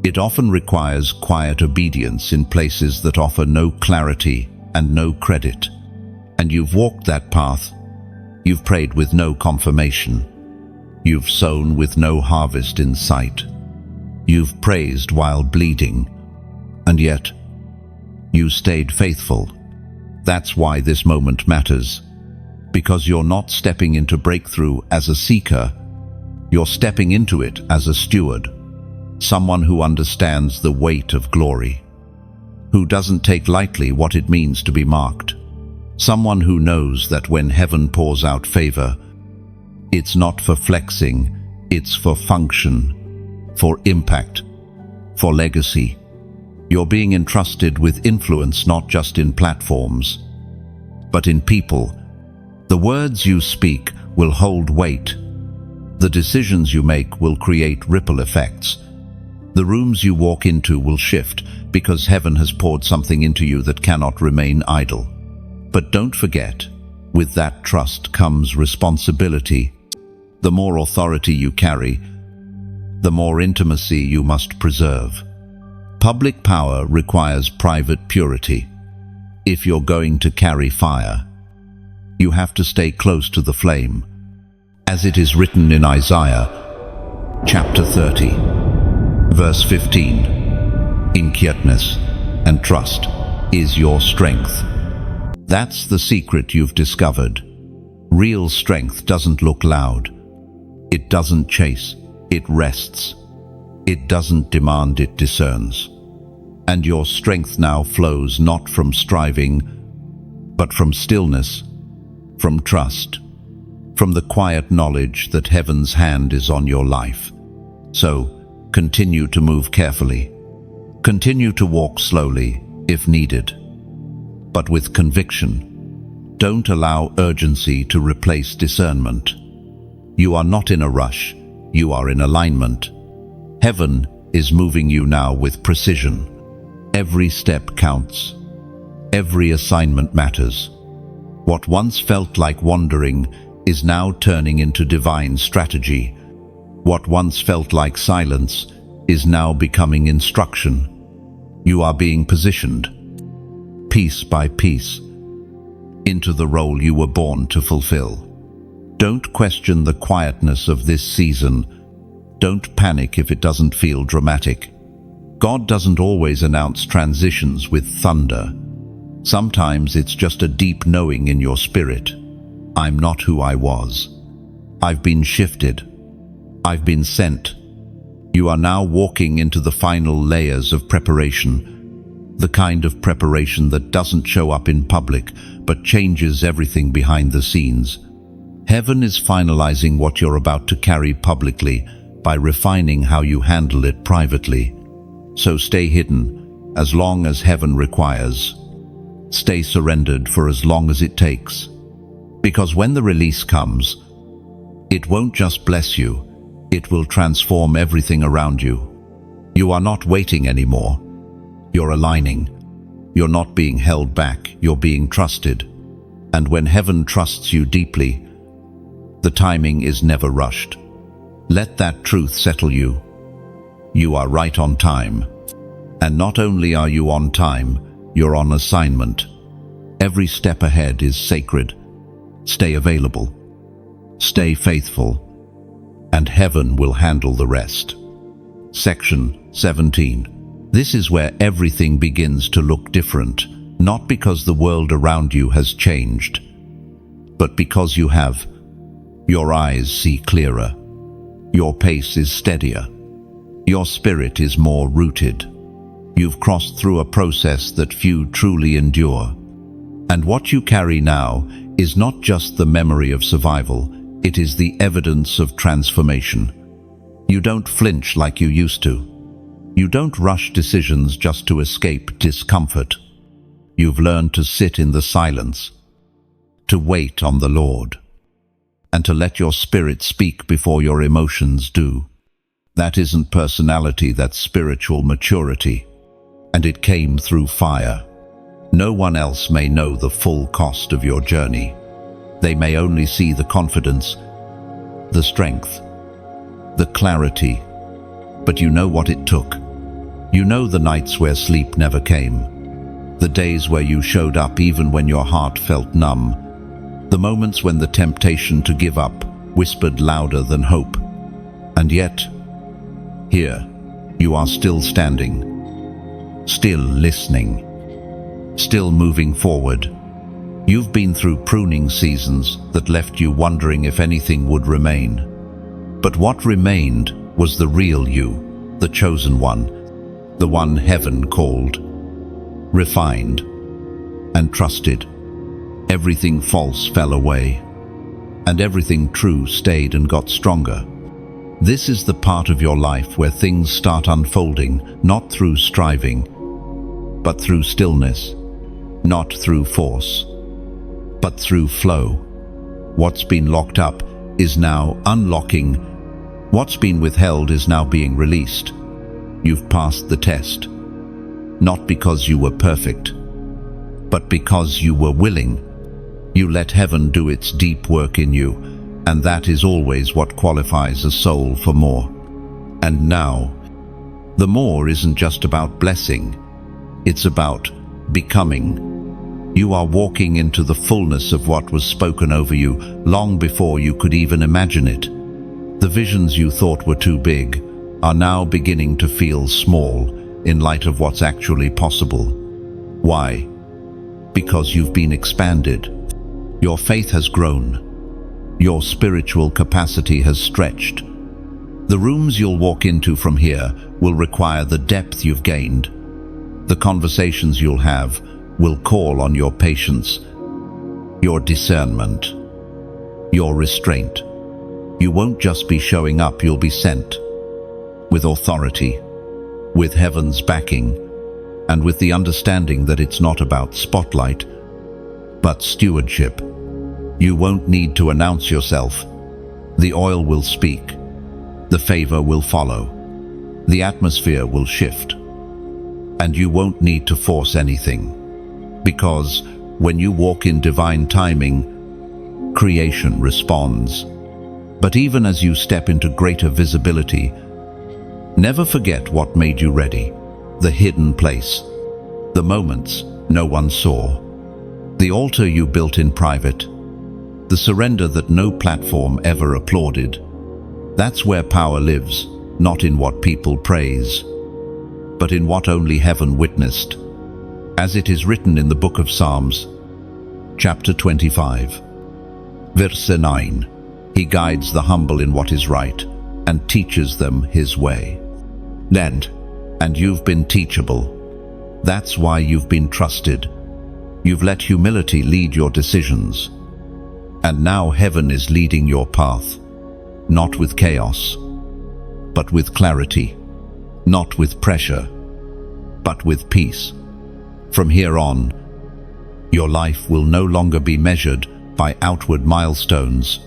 it often requires quiet obedience in places that offer no clarity and no credit. And you've walked that path. You've prayed with no confirmation. You've sown with no harvest in sight. You've praised while bleeding. And yet, you stayed faithful. That's why this moment matters. Because you're not stepping into breakthrough as a seeker, you're stepping into it as a steward. Someone who understands the weight of glory, who doesn't take lightly what it means to be marked. Someone who knows that when heaven pours out favor, it's not for flexing, it's for function, for impact, for legacy. You're being entrusted with influence not just in platforms, but in people. The words you speak will hold weight. The decisions you make will create ripple effects. The rooms you walk into will shift because heaven has poured something into you that cannot remain idle. But don't forget, with that trust comes responsibility. The more authority you carry, the more intimacy you must preserve. Public power requires private purity. If you're going to carry fire, you have to stay close to the flame. As it is written in Isaiah, chapter 30, verse 15, in quietness and trust is your strength. That's the secret you've discovered. Real strength doesn't look loud. It doesn't chase, it rests. It doesn't demand, it discerns. And your strength now flows not from striving, but from stillness, from trust, from the quiet knowledge that heaven's hand is on your life. So, continue to move carefully. Continue to walk slowly, if needed, but with conviction. Don't allow urgency to replace discernment. You are not in a rush, you are in alignment. Heaven is moving you now with precision. Every step counts. Every assignment matters. What once felt like wandering is now turning into divine strategy. What once felt like silence is now becoming instruction. You are being positioned, piece by piece, into the role you were born to fulfill. Don't question the quietness of this season. Don't panic if it doesn't feel dramatic. God doesn't always announce transitions with thunder. Sometimes it's just a deep knowing in your spirit. I'm not who I was. I've been shifted. I've been sent. You are now walking into the final layers of preparation, the kind of preparation that doesn't show up in public, but changes everything behind the scenes. Heaven is finalizing what you're about to carry publicly by refining how you handle it privately. So stay hidden as long as heaven requires. Stay surrendered for as long as it takes. Because when the release comes, it won't just bless you, it will transform everything around you. You are not waiting anymore. You're aligning. You're not being held back, you're being trusted. And when heaven trusts you deeply, the timing is never rushed. Let that truth settle you. You are right on time. And not only are you on time, you're on assignment. Every step ahead is sacred. Stay available. Stay faithful. And heaven will handle the rest. Section 17. This is where everything begins to look different, not because the world around you has changed, but because you have. Your eyes see clearer. Your pace is steadier. Your spirit is more rooted. You've crossed through a process that few truly endure. And what you carry now is not just the memory of survival, it is the evidence of transformation. You don't flinch like you used to. You don't rush decisions just to escape discomfort. You've learned to sit in the silence, to wait on the Lord, and to let your spirit speak before your emotions do. That isn't personality, that's spiritual maturity. And it came through fire. No one else may know the full cost of your journey. They may only see the confidence, the strength, the clarity. But you know what it took. You know the nights where sleep never came. The days where you showed up even when your heart felt numb. The moments when the temptation to give up whispered louder than hope. And yet, here, you are still standing, still listening, still moving forward. You've been through pruning seasons that left you wondering if anything would remain. But what remained was the real you, the chosen one, the one heaven called, refined, and trusted. Everything false fell away, and everything true stayed and got stronger. This is the part of your life where things start unfolding, not through striving, but through stillness, not through force, but through flow. What's been locked up is now unlocking. What's been withheld is now being released. You've passed the test, not because you were perfect, but because you were willing. You let heaven do its deep work in you, and that is always what qualifies a soul for more. And now, the more isn't just about blessing, it's about becoming. You are walking into the fullness of what was spoken over you long before you could even imagine it. The visions you thought were too big are now beginning to feel small in light of what's actually possible. Why? Because you've been expanded. Your faith has grown. Your spiritual capacity has stretched. The rooms you'll walk into from here will require the depth you've gained. The conversations you'll have will call on your patience, your discernment, your restraint. You won't just be showing up, you'll be sent with authority, with heaven's backing, and with the understanding that it's not about spotlight, but stewardship. You won't need to announce yourself. The oil will speak. The favor will follow. The atmosphere will shift. And you won't need to force anything. Because when you walk in divine timing, creation responds. But even as you step into greater visibility, never forget what made you ready. The hidden place. The moments no one saw. The altar you built in private. The surrender that no platform ever applauded. That's where power lives, not in what people praise, but in what only heaven witnessed. As it is written in the book of Psalms, chapter 25, verse 9, He guides the humble in what is right and teaches them His way. And you've been teachable. That's why you've been trusted. You've let humility lead your decisions. And now heaven is leading your path, not with chaos, but with clarity, not with pressure, but with peace. From here on, your life will no longer be measured by outward milestones,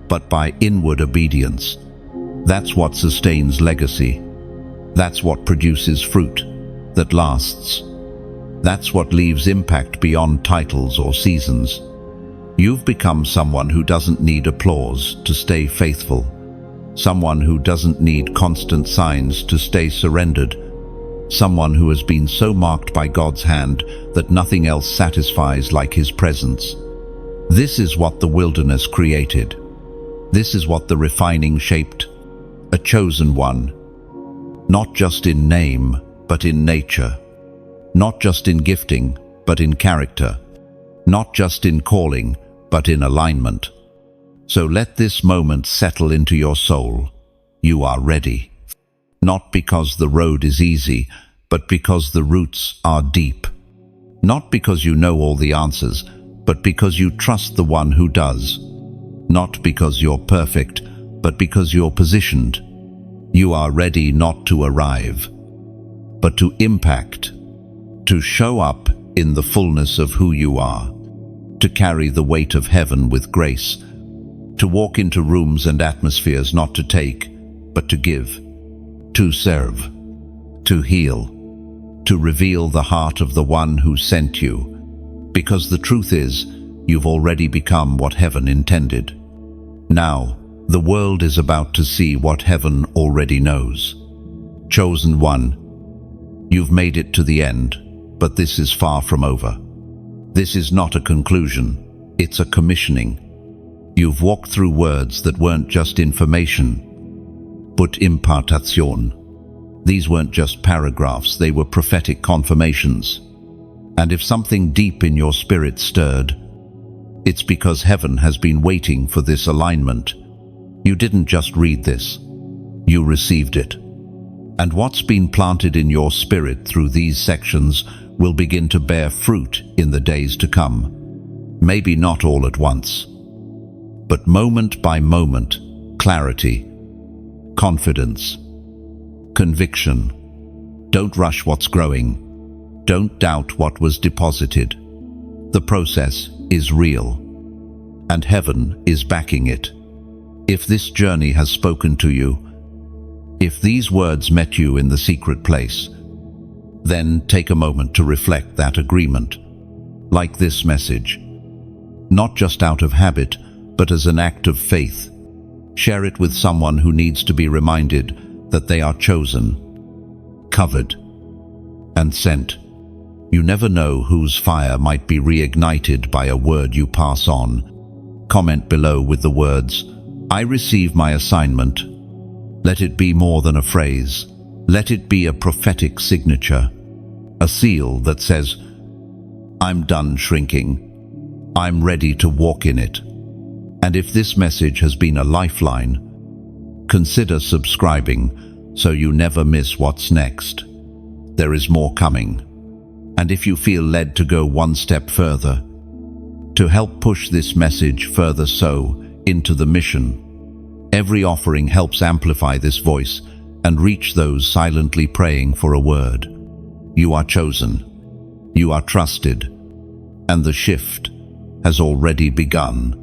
but by inward obedience. That's what sustains legacy. That's what produces fruit that lasts. That's what leaves impact beyond titles or seasons. You've become someone who doesn't need applause to stay faithful, someone who doesn't need constant signs to stay surrendered, someone who has been so marked by God's hand that nothing else satisfies like His presence. This is what the wilderness created. This is what the refining shaped, a chosen one, not just in name, but in nature, not just in gifting, but in character, not just in calling, but in alignment. So let this moment settle into your soul. You are ready. Not because the road is easy, but because the roots are deep. Not because you know all the answers, but because you trust the one who does. Not because you're perfect, but because you're positioned. You are ready not to arrive, but to impact, to show up in the fullness of who you are, to carry the weight of heaven with grace, to walk into rooms and atmospheres not to take, but to give, to serve, to heal, to reveal the heart of the one who sent you. Because the truth is, you've already become what heaven intended. Now, the world is about to see what heaven already knows. Chosen one, you've made it to the end, but this is far from over. This is not a conclusion, it's a commissioning. You've walked through words that weren't just information, but impartación. These weren't just paragraphs, they were prophetic confirmations. And if something deep in your spirit stirred, it's because heaven has been waiting for this alignment. You didn't just read this, you received it. And what's been planted in your spirit through these sections will begin to bear fruit in the days to come. Maybe not all at once, but moment by moment, clarity, confidence, conviction. Don't rush what's growing. Don't doubt what was deposited. The process is real, and heaven is backing it. If this journey has spoken to you, if these words met you in the secret place, then take a moment to reflect that agreement. Like this message, not just out of habit, but as an act of faith. Share it with someone who needs to be reminded that they are chosen, covered, and sent. You never know whose fire might be reignited by a word you pass on. Comment below with the words, "I receive my assignment." Let it be more than a phrase. Let it be a prophetic signature, a seal that says, "I'm done shrinking. I'm ready to walk in it." And if this message has been a lifeline, consider subscribing so you never miss what's next. There is more coming. And if you feel led to go one step further, to help push this message further into the mission, every offering helps amplify this voice and reach those silently praying for a word. You are chosen, you are trusted, and the shift has already begun.